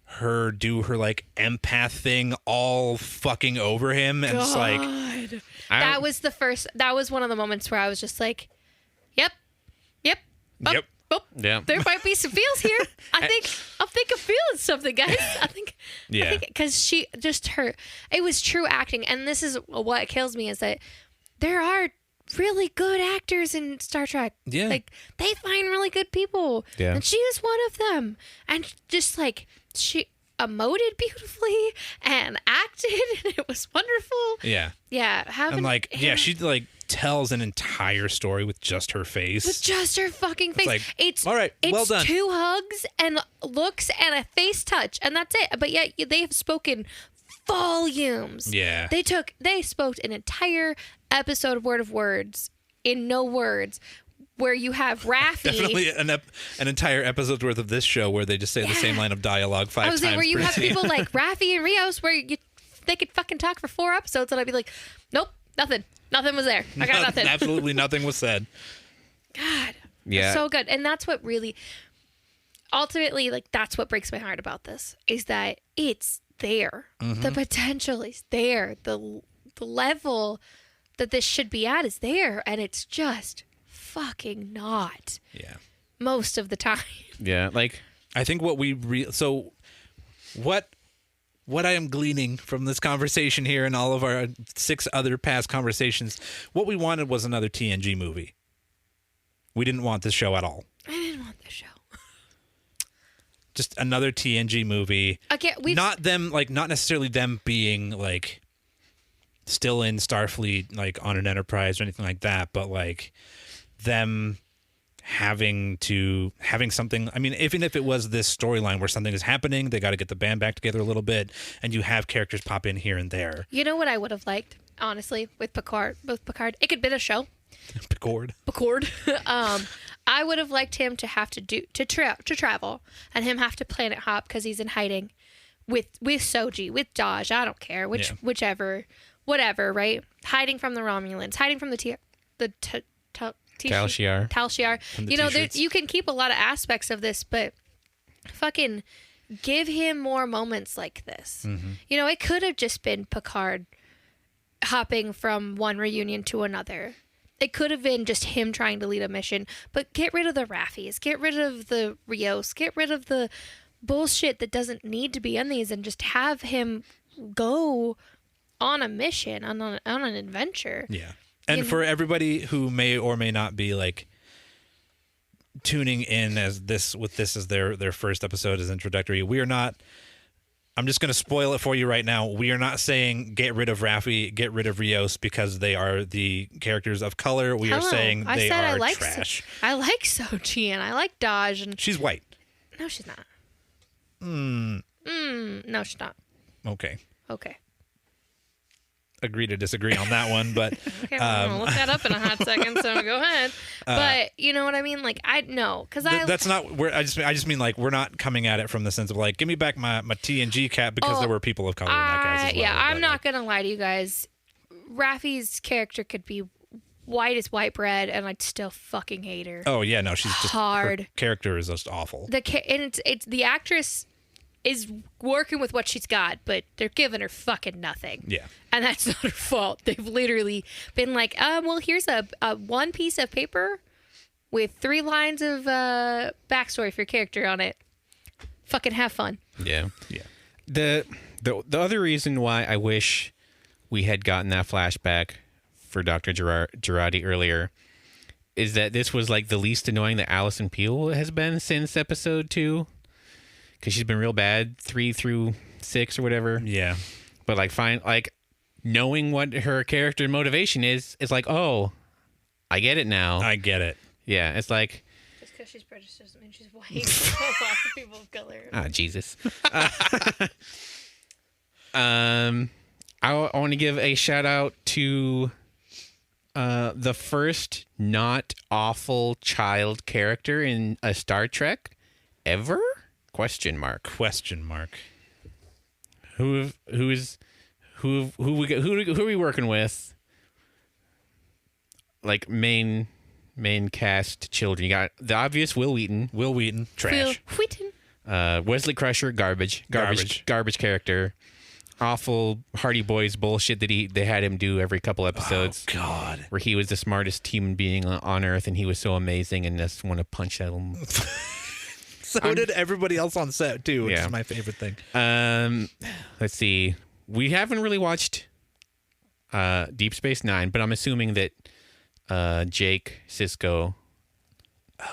her do her like empath thing all fucking over him, and it's like, that was one of the moments where I was just like, yep, oh, Yep. oh, Yeah. there might be some feels here. I think I'm feeling something, guys. I think because it was true acting, and this is what kills me, is that there are really good actors in Star Trek. Yeah. Like, they find really good people. Yeah. And she was one of them. And just like, she emoted beautifully and acted, and it was wonderful. yeah. Yeah. And like, yeah, she like tells an entire story with just her face. with just her fucking face. like, It's all right, It's well done. 2 hugs and looks and a face touch, and that's it. But yet they have spoken volumes. Yeah. They spoke an entire episode word of words in no words, where you have Raffi. Definitely an entire episode's worth of this show where they just say the same line of dialogue 5 I times. was saying, where you per have scene. people like Raffi and Rios, where they could fucking talk for 4 episodes, and I'd be like, nope, nothing was there. I got nothing. Absolutely nothing was said. God, Yeah. so good. And that's what really, ultimately, like, that's what breaks my heart about this, is that it's there. Mm-hmm. The potential is there. The level that this should be at is there, and it's just fucking not Yeah. most of the time. Yeah. Like, I think what what I am gleaning from this conversation here and all of our 6 other past conversations, what we wanted was another TNG movie. We didn't want this show at all. I didn't want this show. Just another TNG movie. Again, Not necessarily them being like still in Starfleet, like on an Enterprise or anything like that, but like them having something. I mean, even if it was this storyline where something is happening, they got to get the band back together a little bit, and you have characters pop in here and there. You know what I would have liked, honestly, with Picard? It could have been a show. Picard. I would have liked him to have to travel, and him have to planet hop because he's in hiding with Soji, with Daj. I don't care whichever, whatever. Right, hiding from the Romulans, hiding from the Tal Shiar. You know, you can keep a lot of aspects of this, but fucking give him more moments like this. Mm-hmm. You know, it could have just been Picard hopping from one reunion to another. It could have been just him trying to lead a mission, but get rid of the Raffis, get rid of the Rios, get rid of the bullshit that doesn't need to be in these, and just have him go on a mission, on an adventure. Yeah. And for everybody who may or may not be like tuning in as this as their first episode as introductory, we are not. I'm just going to spoil it for you right now. We are not saying get rid of Raffi, get rid of Rios because they are the characters of color. We are saying they are trash. I like Sochi and I like Daj, and She's white. no, she's not. No, she's not. Okay. Okay. Agree to disagree on that one, but Okay, I'm gonna look that up in a hot second. So go ahead. But you know what I mean? Like, I know, because that's not where I just mean like we're not coming at it from the sense of like give me back my TNG cap because there were people of color in that cast as well. Yeah, I'm but, not like, gonna lie to you guys. Raffi's character could be white as white bread, and I'd still fucking hate her. Oh yeah, no, she's just Hard. Her character is just awful. And it's the actress is working with what she's got, but they're giving her fucking nothing. Yeah. And that's not her fault. They've literally been like, well, here's a one piece of paper with 3 lines of backstory for your character on it. Fucking have fun. Yeah. Yeah. The other reason why I wish we had gotten that flashback for Dr. Girardi earlier, is that this was like the least annoying that Allison Peel has been since episode 2, because she's been real bad 3 through 6 or whatever. Yeah, but like knowing what her character motivation is like, oh, I get it now. I get it. Yeah, it's like, just because she's British doesn't mean she's white. Lots of people of color. Ah, Jesus. I want to give a shout out to the first not awful child character in a Star Trek ever? Question mark. Who are we working with? Like main cast children. You got the obvious Will Wheaton, trash. Will Wheaton. Wesley Crusher, garbage character. Awful Hardy Boys bullshit that they had him do every couple episodes. Oh God, where he was the smartest human being on Earth and he was so amazing and just want to punch at him. So did everybody else on set too, which Yeah. is my favorite thing. Let's see. We haven't really watched Deep Space Nine, but I'm assuming that Jake Sisko,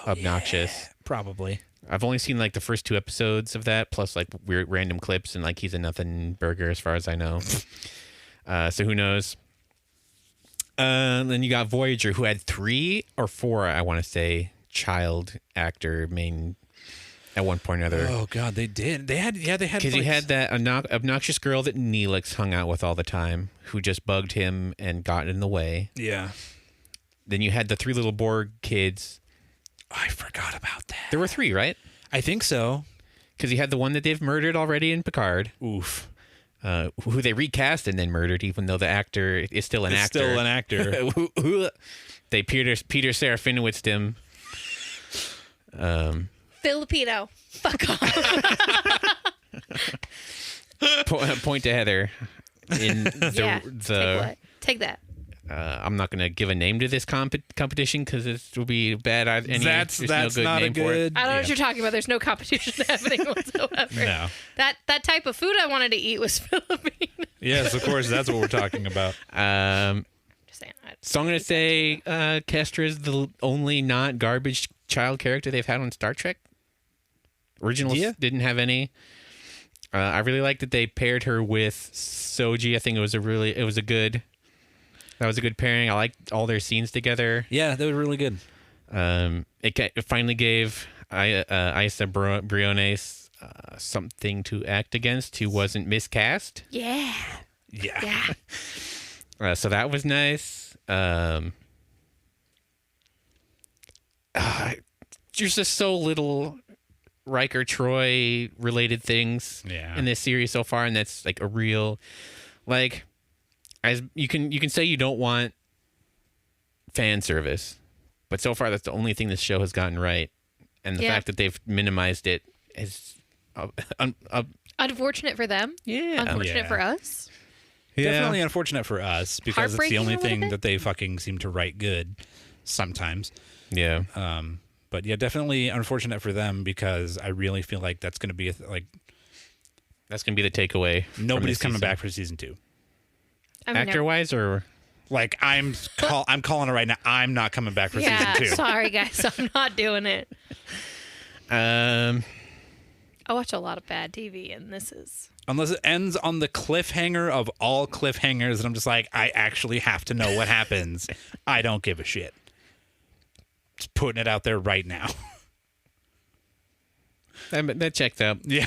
obnoxious. Yeah, probably. I've only seen like the first 2 episodes of that, plus like weird random clips, and like he's a nothing burger as far as I know. So who knows? Then you got Voyager, who had 3 or 4, I want to say, child actor main at one point or another. Oh God, they did. They had. Because you had that obnoxious girl that Neelix hung out with all the time, who just bugged him and got in the way. Yeah. Then you had the 3 little Borg kids. I forgot about that. There were 3, right? I think so. Because you had the one that they've murdered already in Picard. Oof. Who they recast and then murdered, even though the actor is still an actor. Still an actor. They Peter Serafinowicz him. Filipino. Fuck off. Point to Heather. In Take that. I'm not going to give a name to this competition because it will be bad. That's no good not name a good. I don't know what you're talking about. There's no competition happening whatsoever. No. That type of food I wanted to eat was Filipino. Yes, of course. That's what we're talking about. Just saying. So I'm going to say Kestra is the only not garbage child character they've had on Star Trek. Originals didn't have any. I really like that they paired her with Soji. I think that was a good pairing. I liked all their scenes together. Yeah, they were really good. It finally gave Isa Briones something to act against who wasn't miscast. Yeah. So that was nice. There's just so little Riker Troy related things in this series so far, and that's like a real, like, as you can say you don't want fan service, but so far that's the only thing this show has gotten right, and the fact that they've minimized it is unfortunate for them. Yeah, unfortunate for us. Yeah. Definitely unfortunate for us because it's the Heartbreaking only a little thing bit. that they fucking seem to write good sometimes. Yeah. But yeah, definitely unfortunate for them because I really feel like that's going to be that's gonna be the takeaway. nobody's coming back for season 2. I mean, Actor wise, or Like I'm calling it right now. I'm not coming back for season 2. Sorry guys, I'm not doing it. I watch a lot of bad TV, and this is Unless it ends on the cliffhanger of all cliffhangers, and I'm just like, I actually have to know what happens. I don't give a shit. Just putting it out there right now. that checks out. Yeah.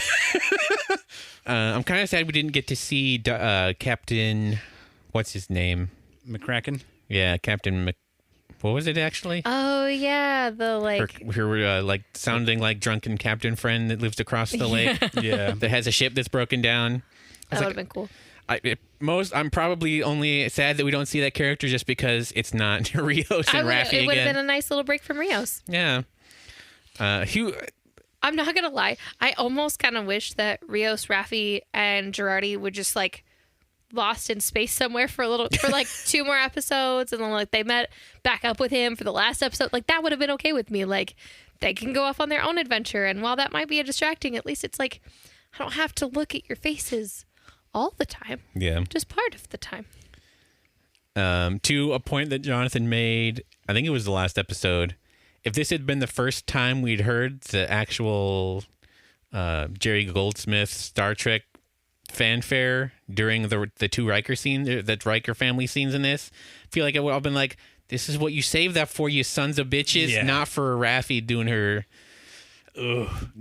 I'm kind of sad we didn't get to see Captain. What's his name? McCracken? Yeah, Captain. What was it actually? oh yeah, the like Her like sounding like drunken captain friend that lives across the lake. Yeah. That has a ship that's broken down. that would have been cool. I'm probably only sad that we don't see that character just because it's not Rios and Raffi It would have again. been a nice little break from Rios. Yeah. Hugh. I'm not gonna lie. I almost kind of wish that Rios, Raffi, and Girardi would just like lost in space somewhere for like 2 more episodes, and then like they met back up with him for the last episode. Like that would have been okay with me. Like they can go off on their own adventure, and while that might be a distracting, at least it's like I don't have to look at your faces all the time. Yeah. Just part of the time. To a point that Jonathan made, I think it was the last episode. If this had been the first time we'd heard the actual Jerry Goldsmith Star Trek fanfare during the two Riker scenes, the Riker family scenes in this, I feel like it would have been like, this is what you saved that for, you sons of bitches, not for Raffi doing her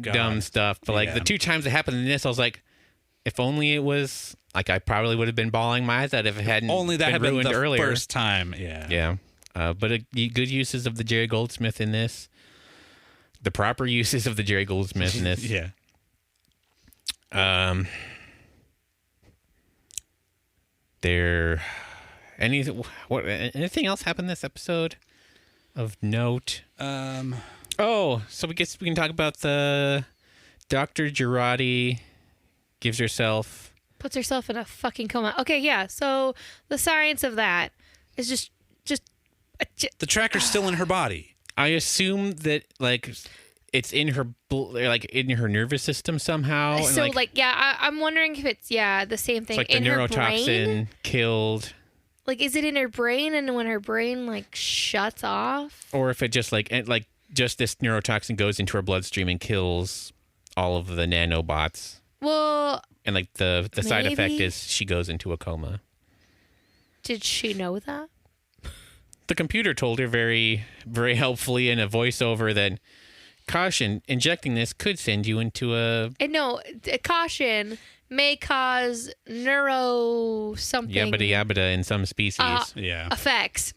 dumb stuff. But like the two times it happened in this, I was like, if only it was like, I probably would have been bawling my eyes out if it hadn't only that been had ruined been the earlier. First time, yeah. But good uses of the Jerry Goldsmith in this. The proper uses of the Jerry Goldsmith in this. Yeah. Anything else happened this episode of note? So we can talk about the Dr. Girardi puts herself in a fucking coma. Okay, yeah. So the science of that is just the tracker's still in her body. I assume that like it's in her in her nervous system somehow. So and, I'm wondering if it's the same thing. It's like in the her neurotoxin brain? killed. Like, is it in her brain, and when her brain like shuts off, or if it just just this neurotoxin goes into her bloodstream and kills all of the nanobots? Well, and like the side effect maybe. is she goes into a coma. Did she know that? The computer told her very, very helpfully in a voiceover that, caution, injecting this could send you into a... Caution may cause neuro something... Yabba yabba in some species. Effects.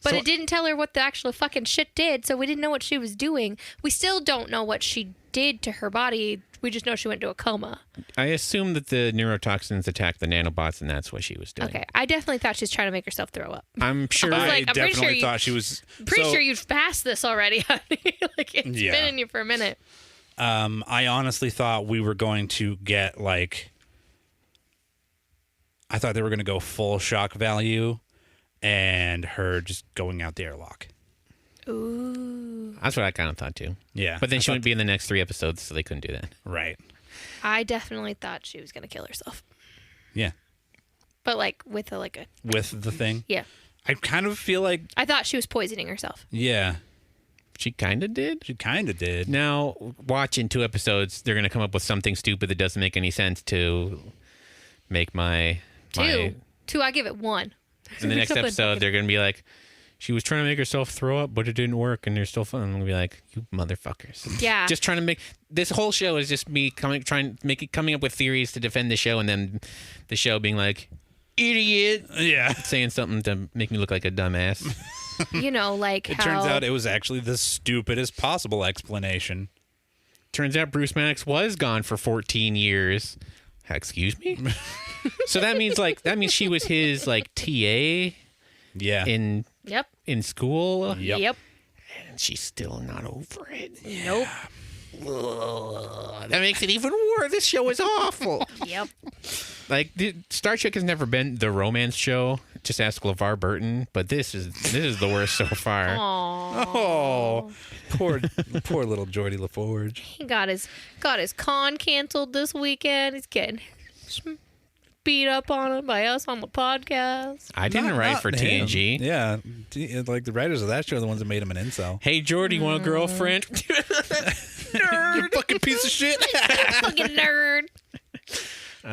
But it didn't tell her what the actual fucking shit did, so we didn't know what she was doing. We still don't know what she did to her body. We just know she went into a coma. I assume that the neurotoxins attacked the nanobots, and that's what she was doing. Okay, I definitely thought she was trying to make herself throw up. I'm sure. I I'm pretty definitely sure thought she was. Pretty sure you've passed this already, honey. Like, it's been in you for a minute. I honestly thought we were going to get I thought they were going to go full shock value, and her just going out the airlock. Ooh. That's what I kind of thought too. Yeah. But then she wouldn't be in the next 3 episodes, so they couldn't do that. Right. I definitely thought she was going to kill herself. Yeah. But with a with the thing. Yeah. I kind of feel like I thought she was poisoning herself. yeah. She kind of did. She kind of did. Now, watch in 2 episodes, they're going to come up with something stupid that doesn't make any sense to make my... Two, I give it 1. In the next episode, they're going to be like, she was trying to make herself throw up, but it didn't work, and they're still fun. I'm going to be like, you motherfuckers. Yeah. Just trying to make... This whole show is just me coming up with theories to defend the show, and then the show being like, idiot. Yeah. Saying something to make me look like a dumbass. It turns out it was actually the stupidest possible explanation. Turns out Bruce Maddox was gone for 14 years. Excuse me? So that means she was his TA Yeah. in school. Yep. And she's still not over it. Nope. Ugh, that makes it even worse. This show is awful. Yep. Star Trek has never been the romance show. Just ask LeVar Burton, but this is the worst so far. Aww. Oh, poor little Geordie LaForge. He got his con canceled this weekend. He's getting beat up on him by us on the podcast. I didn't write for him. TNG. Yeah, the writers of that show are the ones that made him an incel. Hey, Geordie, want a girlfriend? Nerd. You fucking piece of shit. Fucking nerd.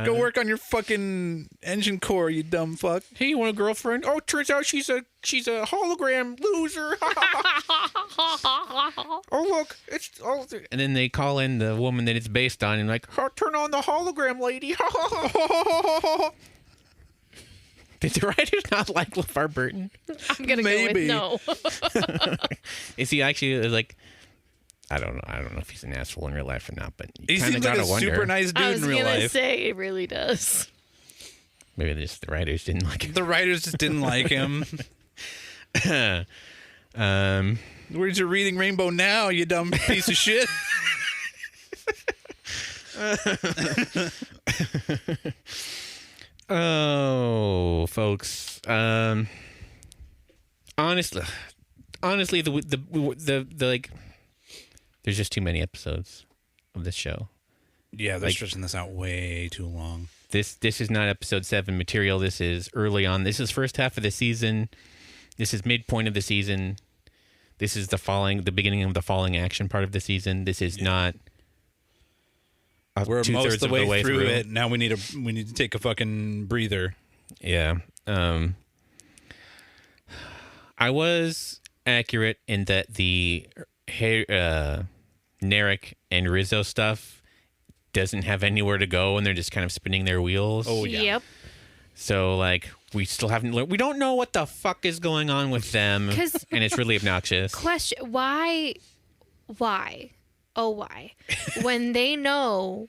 Go work on your fucking engine core, you dumb fuck. Hey, you want a girlfriend? Oh, turns out she's a hologram loser. Oh, look, and then they call in the woman that it's based on and turn on the hologram lady. Did the writers not like LeVar Burton? I'm gonna Maybe. go with no. Is he actually I don't know. I don't know if he's an asshole in real life or not, but He kind of seems like gotta a wonder. super nice I dude was in real gonna life. say it really does. Maybe just the writers didn't like him. The writers just didn't like him. Where's your reading Rainbow now, you dumb piece of shit? Oh, folks. Honestly, the there's just too many episodes of this show. Yeah, they're stretching this out way too long. This is not episode 7 material. This is early on. This is first half of the season. This is midpoint of the season. This is the beginning of the falling action part of the season. This is not. We're most of the way through it. Now we need to take a fucking breather. Yeah. I was accurate in that the Narek and Rizzo stuff doesn't have anywhere to go, and they're just kind of spinning their wheels. Oh yeah. Yep. So like we still haven't learned. We don't know what the fuck is going on with them, and it's really obnoxious. Question: Why? Oh, why? When they know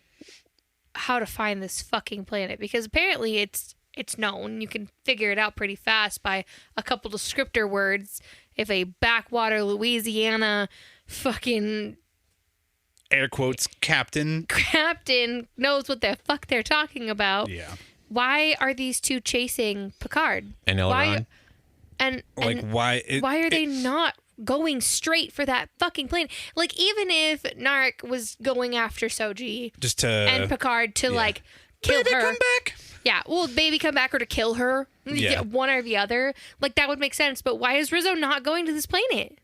how to find this fucking planet, because apparently it's known. You can figure it out pretty fast by a couple descriptor words. If a backwater Louisiana fucking air quotes captain knows what the fuck they're talking about. Yeah. Why are these two chasing Picard? And Elrond. Why are they not going straight for that fucking plane? Like, even if Narek was going after Soji and Picard to like kill her, come back. Yeah, well, maybe come back or to kill her. Yeah. One or the other. Like, that would make sense. But why is Rizzo not going to this planet?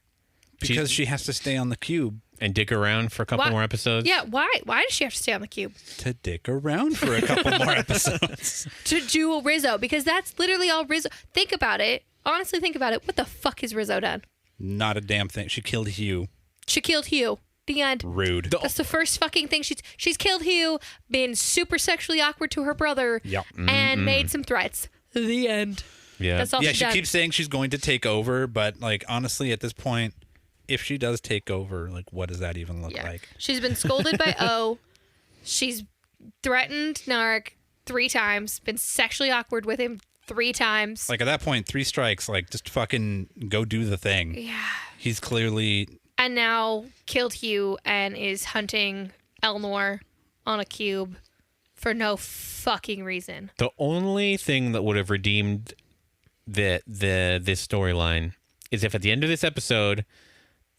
Because she has to stay on the cube. And dick around for a couple more episodes? Yeah, why? Why does she have to stay on the cube? To dick around for a couple more episodes. To do a Rizzo, because that's literally all Rizzo. Think about it. Honestly, think about it. What the fuck has Rizzo done? Not a damn thing. She killed Hugh. She killed Hugh. The end. Rude. That's the first fucking thing she's killed Hugh, been super sexually awkward to her brother, yep. and made some threats. The end. Yeah. That's all she done. keeps saying she's going to take over, but like honestly, at this point, if she does take over, like what does that even look like? She's been scolded by O. She's threatened Narek 3 times. Been sexually awkward with him 3 times. Like at that point, 3 strikes. Like just fucking go do the thing. Yeah. He's clearly. And now killed Hugh and is hunting Elnor on a cube for no fucking reason. The only thing that would have redeemed this storyline is if at the end of this episode,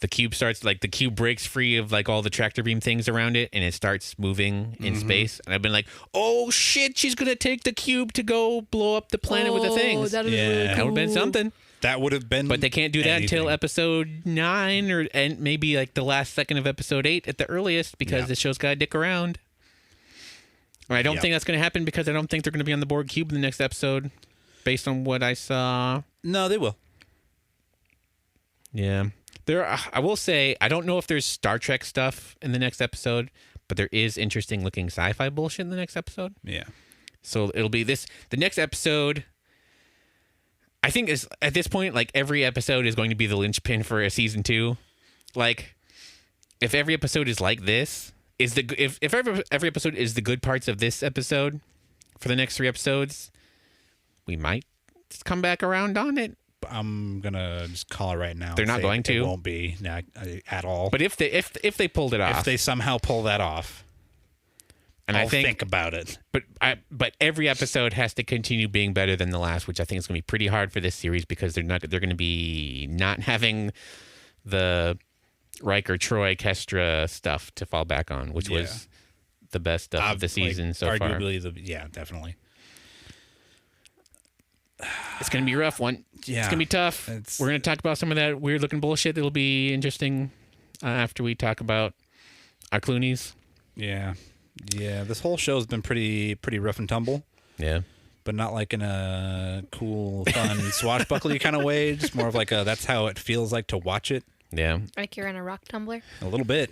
the cube breaks free of like all the tractor beam things around it, and it starts moving in space. And I've been like, oh shit, she's gonna take the cube to go blow up the planet with the things. That really cool. That would have been something. That would have been. But they can't do that until episode 9 and maybe like the last second of episode 8 at the earliest, because the show's gotta dick around. And I don't think that's gonna happen, because I don't think they're gonna be on the Borg cube in the next episode, based on what I saw. No, they will. Yeah. I will say, I don't know if there's Star Trek stuff in the next episode, but there is interesting looking sci-fi bullshit in the next episode. Yeah. So it'll be the next episode. I think is at this point, like every episode is going to be the linchpin for a season 2. Like, if every episode is like this, if every episode is the good parts of this episode for the next 3 episodes, we might come back around on it. I'm gonna just call it right now. They're not going to. It won't be at all. But if they pulled it off, if they somehow pull that off, and I'll think about it. But every episode has to continue being better than the last, which I think is going to be pretty hard for this series, because they're going to be not having the Riker, Troy, Kestra stuff to fall back on, which was the best stuff of the season so far. Arguably, definitely. It's going to be a rough one. Yeah. It's going to be tough. We're going to talk about some of that weird looking bullshit that'll be interesting after we talk about our Clooney's. Yeah. Yeah. This whole show's been pretty rough and tumble. Yeah. But not like in a cool, fun, swashbuckly kind of way. Just more of like that's how it feels like to watch it. Yeah. Like you're in a rock tumbler? A little bit.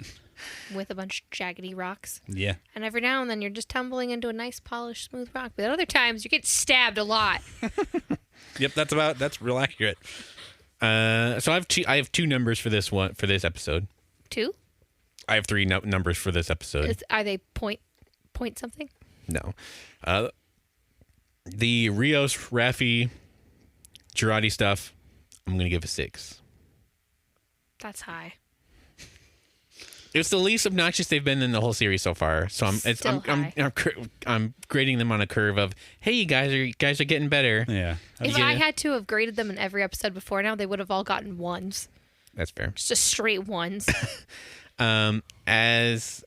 With a bunch of jaggedy rocks. Yeah. And every now and then you're just tumbling into a nice, polished, smooth rock. But at other times you get stabbed a lot. Yep, that's real accurate. So I have 2 numbers for this episode. 2? I have 3 numbers for this episode. Are they point something? No. The Rios, Raffi, Girardi stuff, I'm going to give a 6. That's high. It's the least obnoxious they've been in the whole series so far. So I'm grading them on a curve of, hey, you guys are getting better. Yeah. If I had to have graded them in every episode before now, they would have all gotten 1s. That's fair. Just straight 1s. As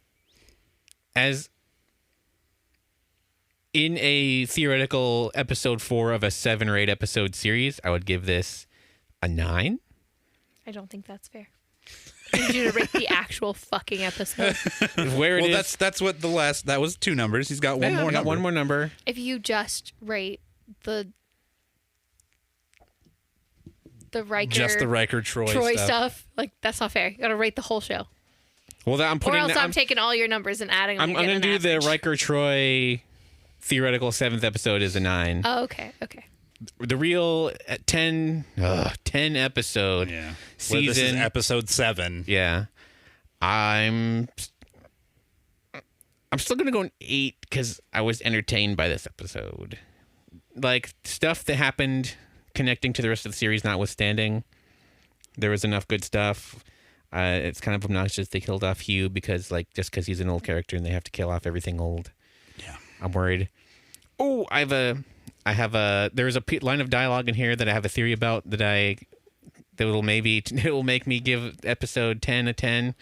in a theoretical episode 4 of a 7 or 8 episode series, I would give this a 9. I don't think that's fair. I need you to rate the actual fucking episode. Where it is. That's what that was 2 numbers. He's got one more number. One more number. If you just rate the Riker, Just the Riker Troy stuff, like that's not fair. You gotta rate the whole show. Well, I'm putting. Or else I'm taking all your numbers and adding them. I'm going to do the Riker Troy theoretical 7th episode as a 9. Oh, okay. The real 10 episode season. Well, this is episode 7. Yeah. I'm still going to go an 8 because I was entertained by this episode. Like, stuff that happened connecting to the rest of the series notwithstanding, there was enough good stuff. It's kind of obnoxious they killed off Hugh because, like, just because he's an old character and they have to kill off everything old. Yeah. I'm worried. Oh, there is a line of dialogue in here that I have a theory about it will make me give episode 10 a 10.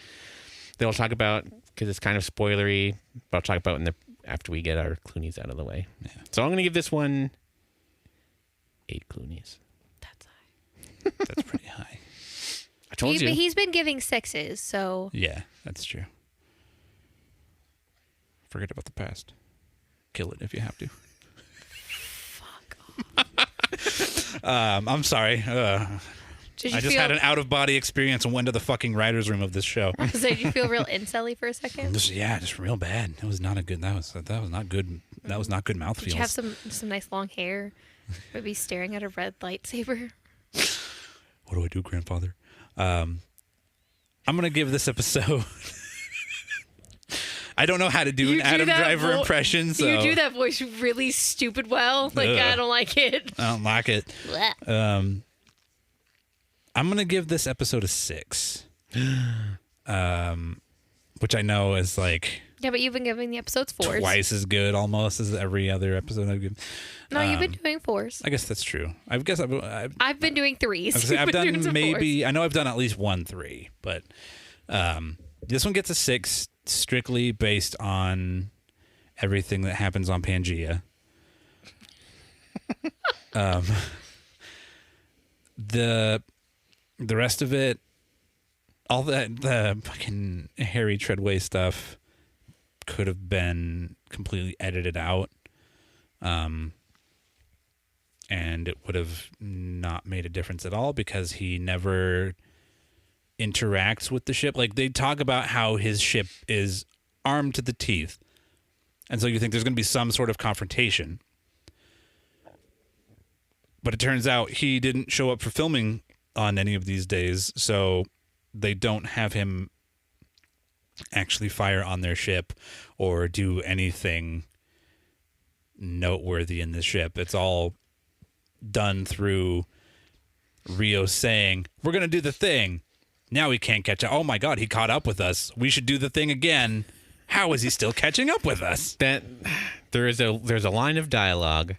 That I'll talk about because it's kind of spoilery, but I'll talk about after we get our Clooney's out of the way. Yeah. So I'm going to give this one 8 Clooney's. That's high. That's pretty high. I told you. He's been giving 6s, so... Yeah, that's true. Forget about the past. Kill it if you have to. Fuck off. I'm sorry. I just had an out-of-body experience and went to the fucking writer's room of this show. So did you feel real incelly for a second? Just real bad. That was not a good... That was not good. That was not good mouthfeels. Did you have some nice long hair? Maybe staring at a red lightsaber? What do I do, grandfather? I'm going to give this episode... I don't know how to do an Adam Driver impression. So. You do that voice really stupid well. Like, I don't like it. I don't like it. I'm going to give this episode a 6. Which I know is like... Yeah, but you've been giving the episodes 4s. Twice as good almost as every other episode I've given. No, you've been doing 4s. I guess that's true. I've been doing 3s. I've done maybe... I know I've done at least 1 3, but this one gets a 6 strictly based on everything that happens on Pangea. The rest of it, all the fucking Harry Treadway stuff could have been completely edited out. And it would have not made a difference at all because he never interacts with the ship. Like, they talk about how his ship is armed to the teeth. And so you think there's going to be some sort of confrontation. But it turns out he didn't show up for filming on any of these days, so they don't have him actually fire on their ship or do anything noteworthy in the ship. It's all done through Rio saying, "We're going to do the thing. Now he can't catch up. Oh my God, he caught up with us. We should do the thing again. How is he still catching up with us?" There's a line of dialogue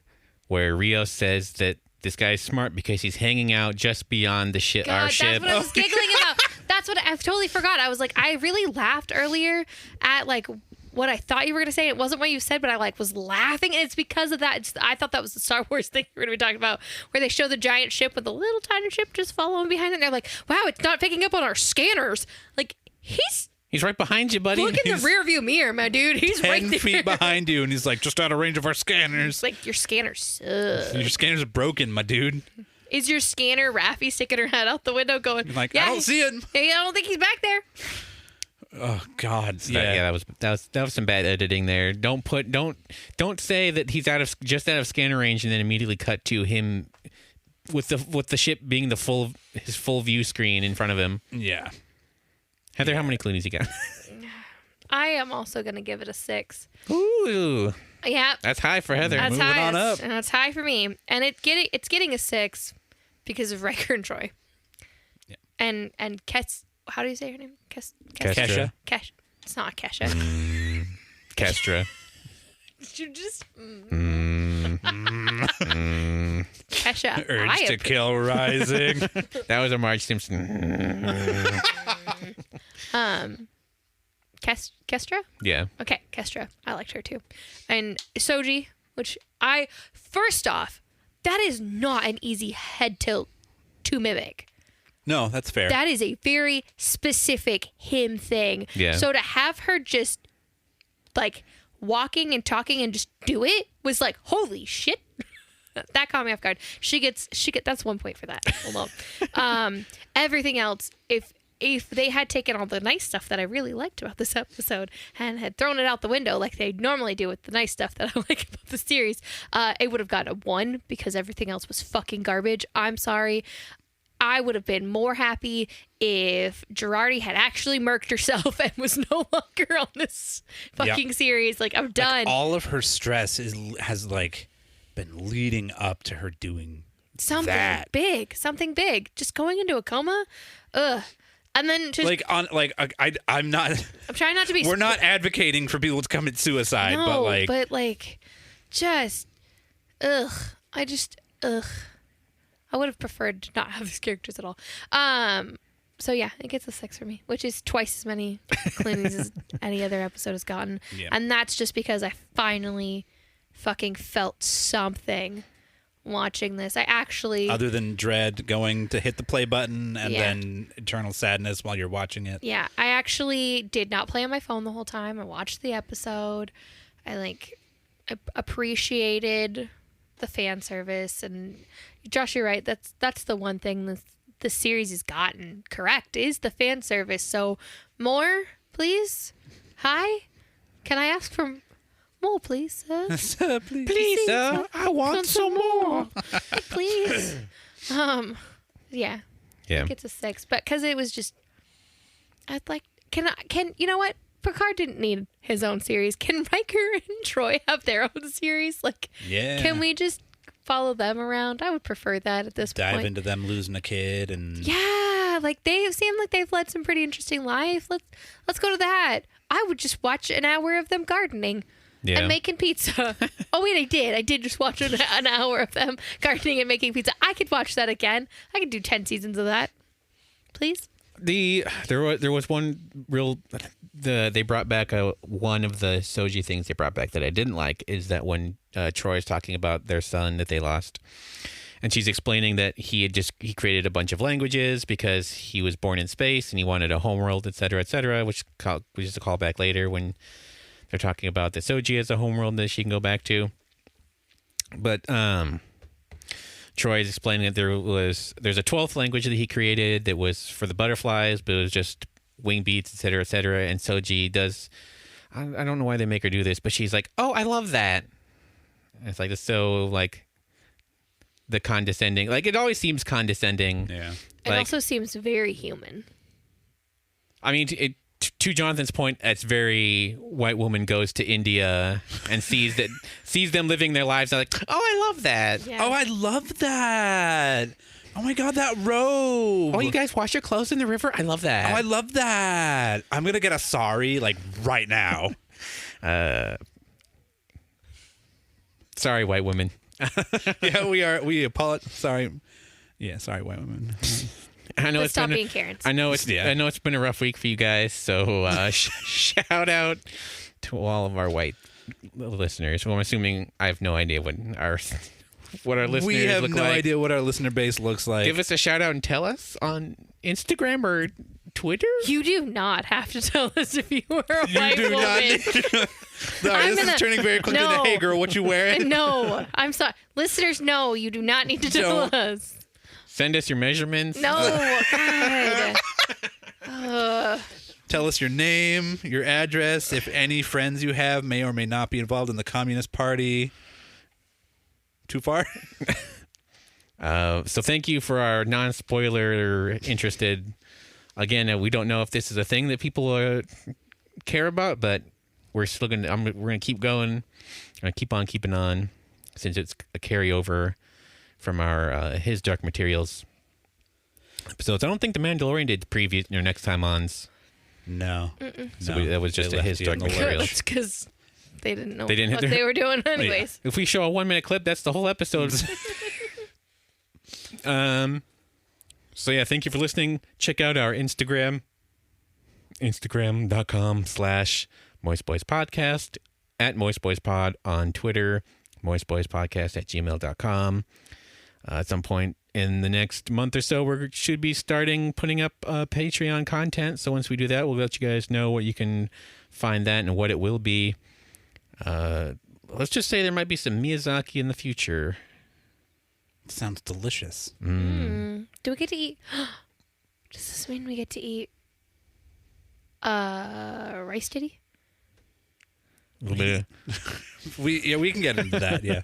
where Rio says that this guy's smart because he's hanging out just beyond the our ship. That's what I was giggling about. That's what I totally forgot. I was like, I really laughed earlier at like what I thought you were going to say. It wasn't what you said, but I like was laughing, and it's because of that. I thought that was the Star Wars thing we were going to be talking about, where they show the giant ship with the little tiny ship just following behind it. And they're like, "Wow, it's not picking up on our scanners." Like He's right behind you, buddy. Look in the rear view mirror, my dude. He's right there. 10 feet behind you, and he's like, just out of range of our scanners. It's like, your scanner sucks. Your scanners are broken, my dude. Is your scanner Raffi sticking her head out the window going, like, yeah, I don't see it. I don't think he's back there. Oh, God. Yeah, that was some bad editing there. Don't say that he's just out of scanner range and then immediately cut to him with the ship being his full view screen in front of him. Yeah. Heather, how many Clooney's you got? I am also going to give it a 6. Ooh. Yeah. That's high for Heather. That's Moving high. on up. That's high for me. And it's getting a 6 because of Riker and Troy. Yeah. And how do you say her name? Kestra. It's not Kesha. Kestra. Did you just... Kesha. Urge to kill rising. That was a Marge Simpson. Kestra? Yeah. Okay, Kestra. I liked her too. And Soji, which first off, that is not an easy head tilt to mimic. No, that's fair. That is a very specific him thing. Yeah. So to have her just like walking and talking and just do it was like, holy shit. That caught me off guard. She gets that's 1 point for that alone. Everything else, if they had taken all the nice stuff that I really liked about this episode and had thrown it out the window like they normally do with the nice stuff that I like about the series, it would have gotten a 1 because everything else was fucking garbage. I'm sorry. I would have been more happy if Girardi had actually murked herself and was no longer on this fucking series. Like, I'm done. Like, all of her stress has like been leading up to her doing Something that. big. Just going into a coma. Ugh. And then just I'm not. I'm trying not to be. We're not advocating for people to commit suicide, no, but just ugh. I would have preferred to not have these characters at all. So yeah, it gets a 6 for me, which is twice as many cleanings as any other episode has gotten. Yeah. And that's just because I finally fucking felt something watching this. I actually, other than dread going to hit the play button and Yeah. then eternal sadness while you're watching it. yeah, I actually did not play on my phone the whole time. I watched the episode. I appreciated the fan service, and Josh, you're right. That's the one thing the series has gotten correct is the fan service. So more, please. Hi, can I ask for more, please, sir? Please, sir, I want some more. Please. Yeah. Yeah. It's a 6, but because it was just, I'd like. Can you know what? Picard didn't need his own series. Can Riker and Troy have their own series? Like, Yeah. can we just follow them around? I would prefer that at this Dive point. into them losing a kid and Yeah, like they seem like they've led some pretty interesting life. Let's go to that. I would just watch an hour of them gardening. Yeah. And making pizza. Oh wait, I did just watch an hour of them gardening and making pizza. I could watch that again. I could do 10 seasons of that. Please. There was one real they brought back one of the Soji things they brought back that I didn't like is that when Troy is talking about their son that they lost, and she's explaining that he created a bunch of languages because he was born in space and he wanted a homeworld, et cetera, which is a callback later when they're talking about the Soji as a homeworld that she can go back to. But Troy is explaining that there's a 12th language that he created that was for the butterflies, but it was just wing beats, et cetera, and Soji does. I don't know why they make her do this, but she's like, "Oh, I love that." And it's like it's so like the condescending. Like it always seems condescending. yeah. It Like, also seems very human. I mean, to Jonathan's point, that's very white woman goes to India and sees them living their lives. And like, oh, I love that. Yeah. Oh, I love that. Oh my God, that robe. Oh, you guys wash your clothes in the river? I love that. Oh, I love that. I'm gonna get a sorry like right now. Sorry, white women. Yeah, we are. We apologize. Sorry. Yeah, sorry, white women. I know But it's stop been being Karens. I know it's been a rough week for you guys. So shout out to all of our white listeners. Well, I'm assuming I have no idea what our listeners We have look no like. idea what our listener base looks like. Give us a shout out and tell us on Instagram or Twitter. You do not have to tell us if you are a You white do woman. not. Sorry, this is turning very quickly No. to, hey girl, what you wearing? No, I'm sorry. Listeners, no, you do not need to tell Don't. us. Send us your measurements. No, God. Tell us your name, your address, if any friends you have may or may not be involved in the Communist Party. Too far? So thank you for our non-spoiler interested. Again, we don't know if this is a thing that people care about, but we're still gonna. We're gonna keep going. Gonna keep on keeping on, since it's a carryover from our His Dark Materials episodes. I don't think the Mandalorian did previous next time ons. No. So No. that was just They a left His you Dark in the lurch. Materials. It's because they didn't know They didn't what have their- they were doing anyways. If we show a 1-minute clip, that's the whole episode. So yeah, thank you for listening. Check out our Instagram, instagram.com/moistboyspodcast, @moistboyspod on Twitter, moistboyspodcast@gmail.com. At some point in the next month or so, we should be starting putting up Patreon content. So once we do that, we'll let you guys know where you can find that and what it will be. Let's just say there might be some Miyazaki in the future. Sounds delicious. Do we get to eat? Does this mean we get to eat rice titty? A little bit We can get into that. Yeah.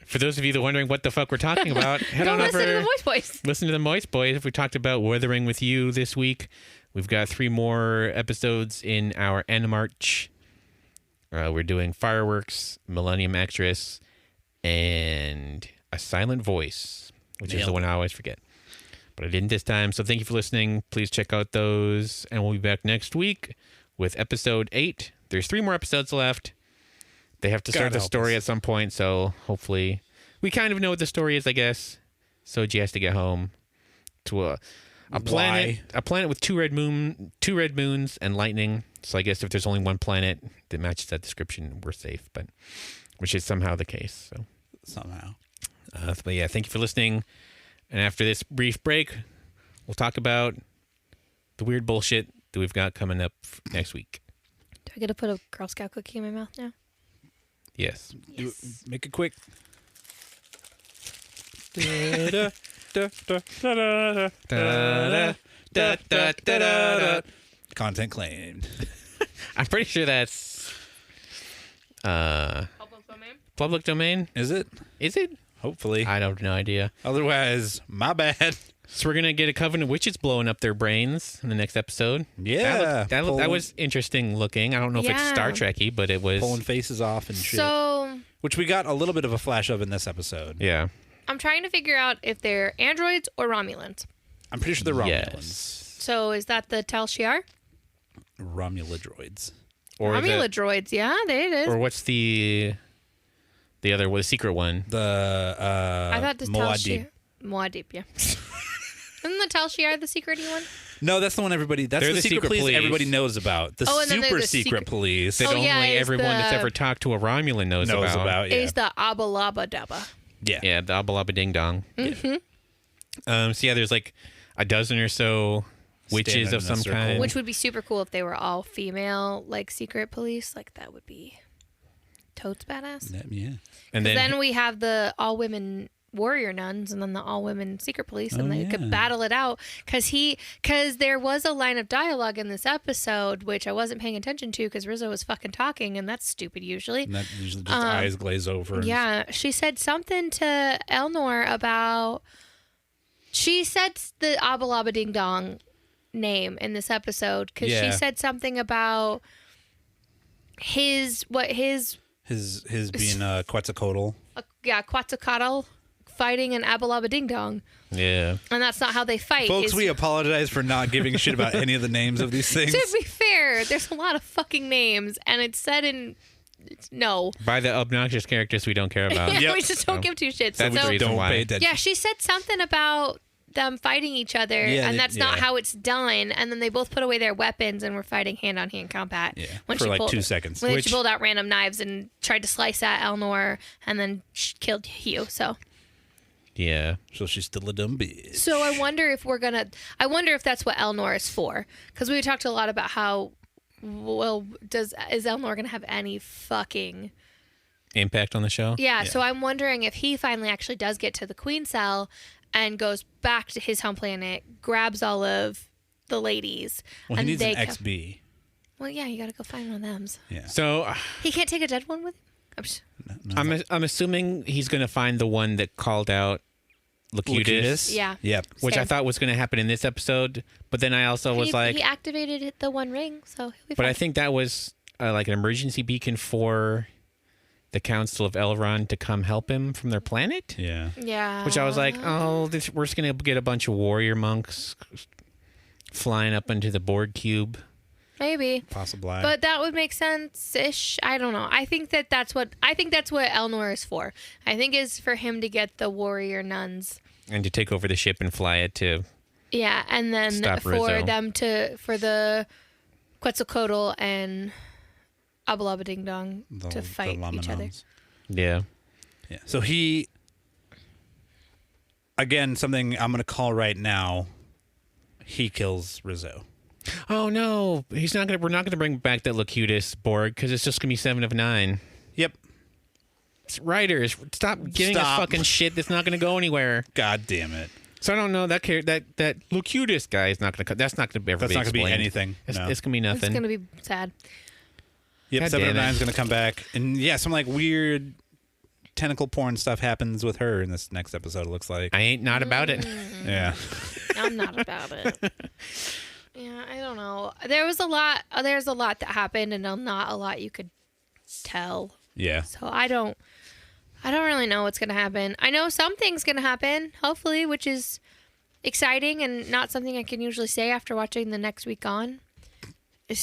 For those of you that are wondering what the fuck we're talking about, head Don't on listen over. to the Moist Boys. Listen to the Moist Boys. If we talked about Weathering with You this week, we've got 3 more episodes in our Animarch. We're doing Fireworks, Millennium Actress, and A Silent Voice, which is the one I always forget. But I didn't this time, so thank you for listening. Please check out those, and we'll be back next week with episode 8. There's 3 more episodes left. They have to start the story at some point, so hopefully we kind of know what the story is, I guess. Soji has to get home to a planet with 2 red moons and lightning. So I guess if there's only one planet that matches that description, we're safe. But which is somehow the case. So Somehow. but yeah, thank you for listening. And after this brief break, we'll talk about the weird bullshit that we've got coming up next week. Do I get to put a Girl Scout cookie in my mouth now? Yes. Make it quick. Content claimed. I'm pretty sure that's Public domain? public domain. Is it? Is it? Hopefully. I don't have no idea. Otherwise, my bad. So we're gonna get a coven of witches blowing up their brains in the next episode. Yeah. that was interesting looking. I don't know if it's Yeah. Star Trek-y, but it was. Pulling faces off and shit. So Which we got a little bit of a flash of in this episode. Yeah. I'm trying to figure out if they're androids or Romulans. I'm pretty sure they're Romulans. Yes. So is that the Tal Shiar? Romulodroids. Or Romula droids, yeah, it is. or what's the other? The secret one? The I thought the Tal Moadib. Shiar. Moadib, yeah. Isn't the Tal Shiar the secret-y one? No, that's the one everybody. That's They're the secret police everybody knows about. The and then super there's the secret secret- police That Oh, yeah, only it's everyone that's the- ever talked to a Romulan knows knows about. Yeah. Is the Abalaba Dabba. Yeah. Yeah, the Abalaba Ding Dong. Mm-hmm. So yeah, there's like a dozen or so witches Standing of in a some circle. kind. Which would be super cool if they were all female, like secret police. Like that would be totes badass. Yeah. and Then we have the all women warrior nuns, and then the all women secret police, and they could battle it out. Because there was a line of dialogue in this episode which I wasn't paying attention to because Rizzo was fucking talking, and that's stupid usually. And that usually just eyes glaze over. and- Yeah, she said something to Elnor about. She said the Abalaba Ding Dong name in this episode because Yeah. she said something about his His being Quetzalcoatl. Quetzalcoatl fighting an Abalaba Ding Dong, yeah. and that's not how they fight. Folks, we apologize for not giving a shit about any of the names of these things. To be fair, there's a lot of fucking names, and it's said in no. By the obnoxious characters we don't care about. Yeah, Yep. we just don't give two shits. That's the So, reason Don't why. pay attention. yeah, she said something about them fighting each other, Yeah, and that's not yeah. how it's done. And then they both put away their weapons and were fighting hand-on-hand combat. Yeah, when for she like pulled, 2 seconds. When Which- she pulled out random knives and tried to slice at Elnor, and then killed Hugh. So Yeah. So she's still a dumb bitch. I wonder if I wonder if that's what Elnor is for, because we talked a lot about how. Well, is Elnor gonna have any fucking Impact on the show? Yeah, so I'm wondering if he finally actually does get to the Queen Cell and goes back to his home planet, grabs all of the ladies, Well, he and needs they an XB. Well, yeah, you got to go find one of them. Yeah. So He can't take a dead one with him? I'm assuming he's going to find the one that called out Locutus, Yeah. Yep. which I Same. thought was going to happen in this episode. But then I also was like, he activated the one ring, so he'll be but fine. I think that was like an emergency beacon for the Council of Elrond to come help him from their planet. Yeah. Yeah. Which I was like, oh, we're just going to get a bunch of warrior monks flying up into the Borg cube. Maybe. Possibly. But that would make sense-ish. I don't know. I think that's what Elnor is for. I think is for him to get the warrior nuns. And to take over the ship and fly it to. Yeah, and then Stop for Rizzo. for the Quetzalcoatl and Abalaba Ding Dong to fight each other. Lamanons. Yeah. Yeah. So he, again, something I'm going to call right now, he kills Rizzo. Oh no, he's not gonna. We're not gonna bring back that Locutus Borg because it's just gonna be 7 of 9. Yep. Writers, stop giving us fucking shit that's not gonna go anywhere. God damn it. So I don't know that Locutus guy is not gonna. That's not gonna ever That's be not going to be explained. anything. It's, No. it's gonna be nothing. It's gonna be sad. Yep, God 7 of damn it. 9 is going to come back. And yeah, some like weird tentacle porn stuff happens with her in this next episode, it looks like. I ain't not about it. Yeah. I'm not about it. Yeah, I don't know. There's a lot that happened, and not a lot you could tell. Yeah. So I don't really know what's gonna happen. I know something's gonna happen, hopefully, which is exciting and not something I can usually say after watching the next week on. You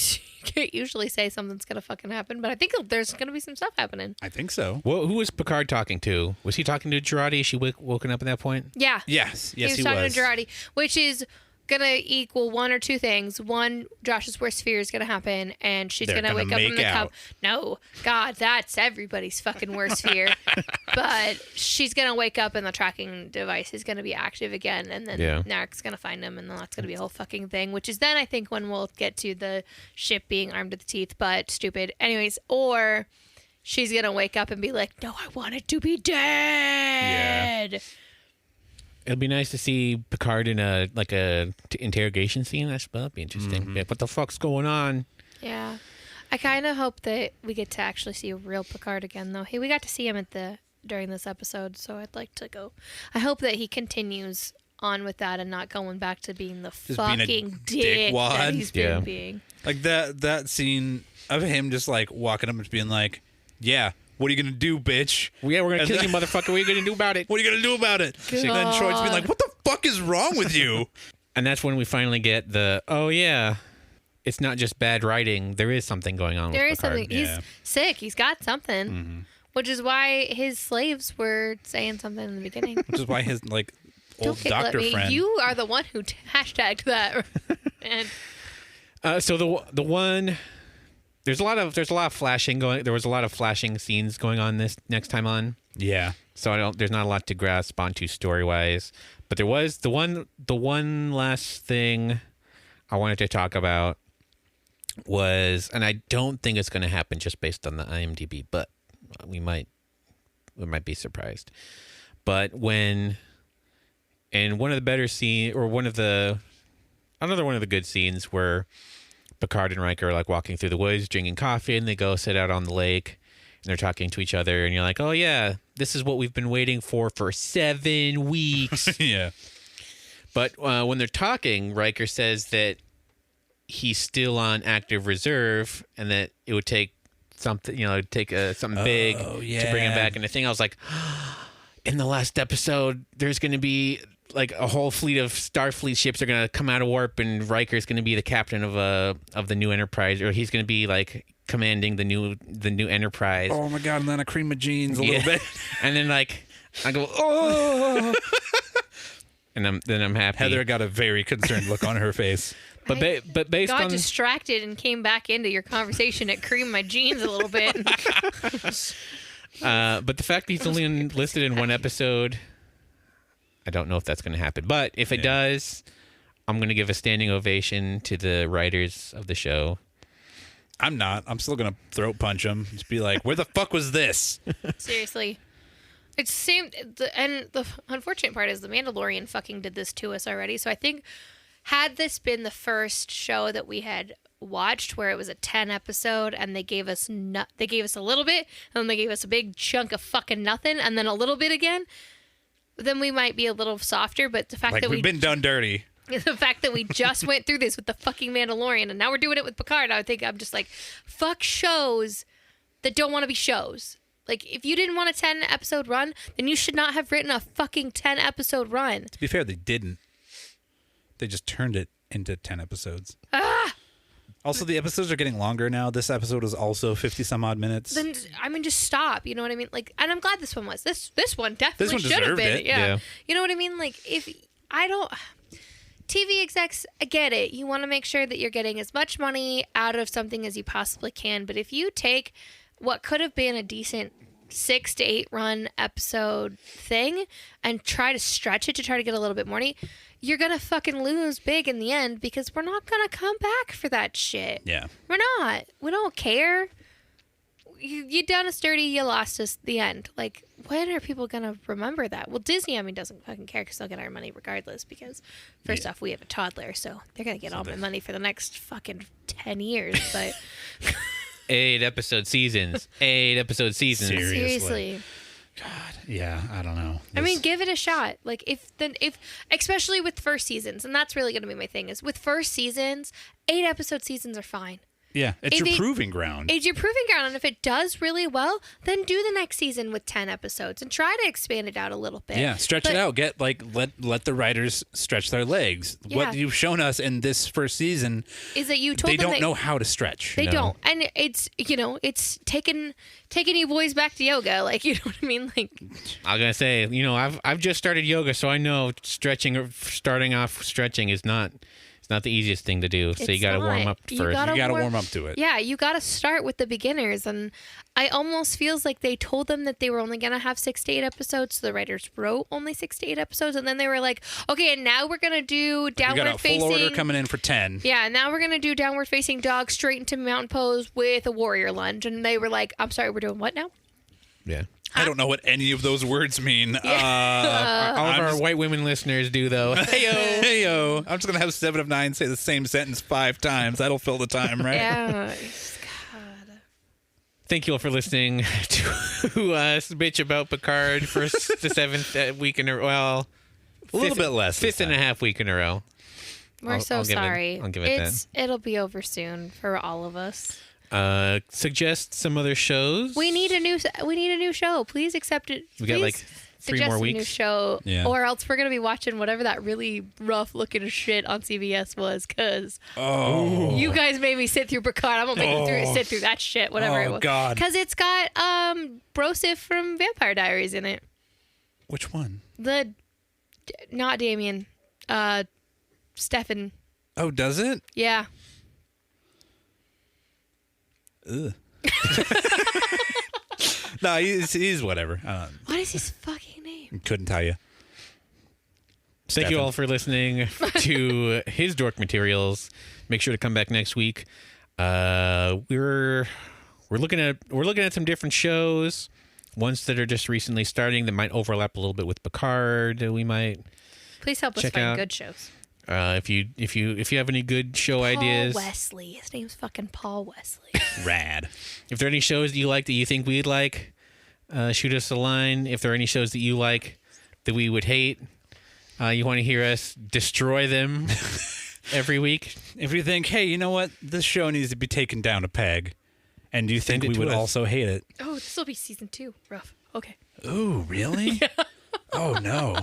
can't usually say something's gonna fucking happen, but I think there's gonna be some stuff happening. I think so. Well, who was Picard talking to? Was he talking to Girardi? Is she woken up at that point? Yeah. Yes. Yes, he was talking to Girardi, which is gonna equal one or two things. One, Josh's worst fear is gonna happen, and she's They're gonna gonna wake up in make the out. No, God, that's everybody's fucking worst fear. But she's gonna wake up, and the tracking device is gonna be active again, and then Narek's gonna find him, and then that's gonna be a whole fucking thing. Which is then I think when we'll get to the ship being armed to the teeth, but stupid. Anyways, or she's gonna wake up and be like, "No, I want it to be dead." Yeah. It'd be nice to see Picard in a interrogation scene. That'd be interesting. Yeah, what the fuck's going on? Yeah. I kind of hope that we get to actually see a real Picard again, though. Hey, we got to see him during this episode, so I'd like to go. I hope that he continues on with that and not going back to being the Just fucking being a dick dickwad. that he's been Yeah. being. Like that scene of him just like walking up and being like, yeah, what are you going to do, bitch? Yeah, we're gonna And kill then- you, motherfucker. What are you gonna do about it? What are you going to do about it? And then Troy's being like, what the fuck is wrong with you? And that's when we finally get the, oh yeah, it's not just bad writing. There is something going on There with is Picard. something. Yeah. He's sick. He's got something, which is why his slaves were saying something in the beginning. Which is why his like old Don't let doctor me. friend. You are the one who hashtagged that. And So the one, there's a lot of flashing going. There was a lot of flashing scenes going on this next time on. Yeah. So there's not a lot to grasp onto story wise, but there was the one last thing I wanted to talk about was, and I don't think it's going to happen just based on the IMDb, but we might be surprised. But when, and one of the better scene, or another one of the good scenes where Picard and Riker are like walking through the woods, drinking coffee, and they go sit out on the lake, and they're talking to each other, and you're like, oh yeah, this is what we've been waiting for 7 weeks. Yeah. But when they're talking, Riker says that he's still on active reserve, and that it would take something, something big to bring him back. And the thing, I was like, in the last episode, there's going to be like a whole fleet of Starfleet ships are going to come out of warp, and Riker's going to be the captain of the new Enterprise, or he's going to be like commanding the new Enterprise. Oh my God. And then I cream my jeans a little bit. And then like I go, oh, and I'm happy. Heather got a very concerned look on her face. But based got on distracted and came back into your conversation. It creamed my jeans a little bit. but the fact that he's only listed in one episode, I don't know if that's going to happen. But if it does, I'm going to give a standing ovation to the writers of the show. I'm not. I'm still going to throat punch him. Just be like, where the fuck was this? Seriously. It seemed, and the unfortunate part is the Mandalorian fucking did this to us already. So I think had this been the first show that we had watched where it was a 10 episode and they gave us a little bit and then they gave us a big chunk of fucking nothing and then a little bit again, then we might be a little softer. But the fact Like, that we've been done dirty. the fact that we just went through this with the fucking Mandalorian and now we're doing it with Picard, I think I'm just like, fuck shows that don't want to be shows. Like, if you didn't want a 10 episode run, then you should not have written a fucking 10 episode run. To be fair, they didn't. They just turned it into 10 episodes. Also, the episodes are getting longer now. This episode is also 50 some odd minutes. Then, I mean, just stop. You know what I mean? Like, and I'm glad this one was. This one definitely one should have deserved been. it. Yeah. Yeah. You know what I mean? Like, if I don't. TV execs, I get it. You want to make sure that you're getting as much money out of something as you possibly can. But if you take what could have been a decent 6 to 8 run episode thing and try to stretch it to try to get a little bit more money, you're gonna fucking lose big in the end because we're not gonna come back for that shit. Yeah. We're not. We don't care. You done us dirty, you lost us, the end. Like, when are people gonna remember that? Well, Disney, I mean, doesn't fucking care because they'll get our money regardless because, first off, we have a toddler, so they're gonna get all my money for the next fucking 10 years, but... 8 episode seasons. 8 episode seasons. Seriously. God, yeah, I don't know. I mean, give it a shot. Like, if especially with first seasons, and that's really going to be my thing, is with first seasons, 8 episode seasons are fine. Yeah, it's If your it- proving ground. It's your proving ground, and if it does really well, then do the next season with 10 episodes and try to expand it out a little bit. Yeah, stretch But- it out. Get let the writers stretch their legs. Yeah. What you've shown us in this first season, Is that you told they them don't that know how to stretch. they you know? don't, and it's taking you boys back to yoga. Like, you know what I mean? Like, I was gonna say, I've just started yoga, so I know starting off stretching is not the easiest thing to do. So you It's got to warm not. up You first. gotta You got to warm up to it. yeah, you got to start with the beginners, and I almost feels like they told them that they were only gonna have 6 to 8 episodes. So the writers wrote only 6 to 8 episodes, and then they were like, okay, and now we're gonna do We downward got a facing. full order coming in for 10. Yeah, and now we're gonna do downward facing dog straight into mountain pose with a warrior lunge, and they were like, I'm sorry, we're doing what now? Yeah. I don't know what any of those words mean. All of our white women listeners do though. Heyo, heyo. I'm just gonna have 7 of 9 say the same sentence 5 times. That'll fill the time, right? Yeah. God. Thank you all for listening to us bitch about Picard for the 7th week in a row. Well, A little bit less this Fifth and a half week in a row. We're I'll so give it- sorry. I'll give it that. It'll be over soon for all of us. Suggest some other shows. We need a new show. Please accept it. We got Please like 3 suggest more a new weeks. show, Yeah. or else we're gonna be watching whatever that really rough looking shit on CBS was. Cause you guys made me sit through Picard. I'm gonna make you sit through that shit. Whatever it Oh, was. God. Cause it's got Brosif from Vampire Diaries in it. Which one? Not Damien. Stefan. Oh, does it? Yeah. Ugh. No, he's whatever. What is his fucking name? Couldn't tell you. Thank you Stefan. all for listening to his dork materials. Make sure to come back next week. We're looking at some different shows, ones that are just recently starting that might overlap a little bit with Picard. We might Please help us Check find out- good shows. if you have any good show ideas, Paul Wesley. His name's fucking Paul Wesley. Rad. if there are any shows that you like that you think we'd like, shoot us a line. If there are any shows that you like that we would hate, you want to hear us destroy them every week. If you think, hey, you know what? This show needs to be taken down a peg, and you think Send it we to would us. also hate it. Oh, this will be season 2. Rough. Okay. Ooh, really? Oh, no.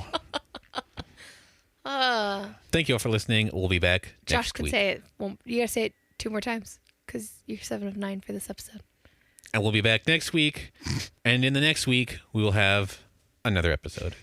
Thank you all for listening. We'll be back Josh next could week. say it. Well, you gotta say it 2 more times because you're 7 of 9 for this episode. And we'll be back next week. And in the next week, we will have another episode.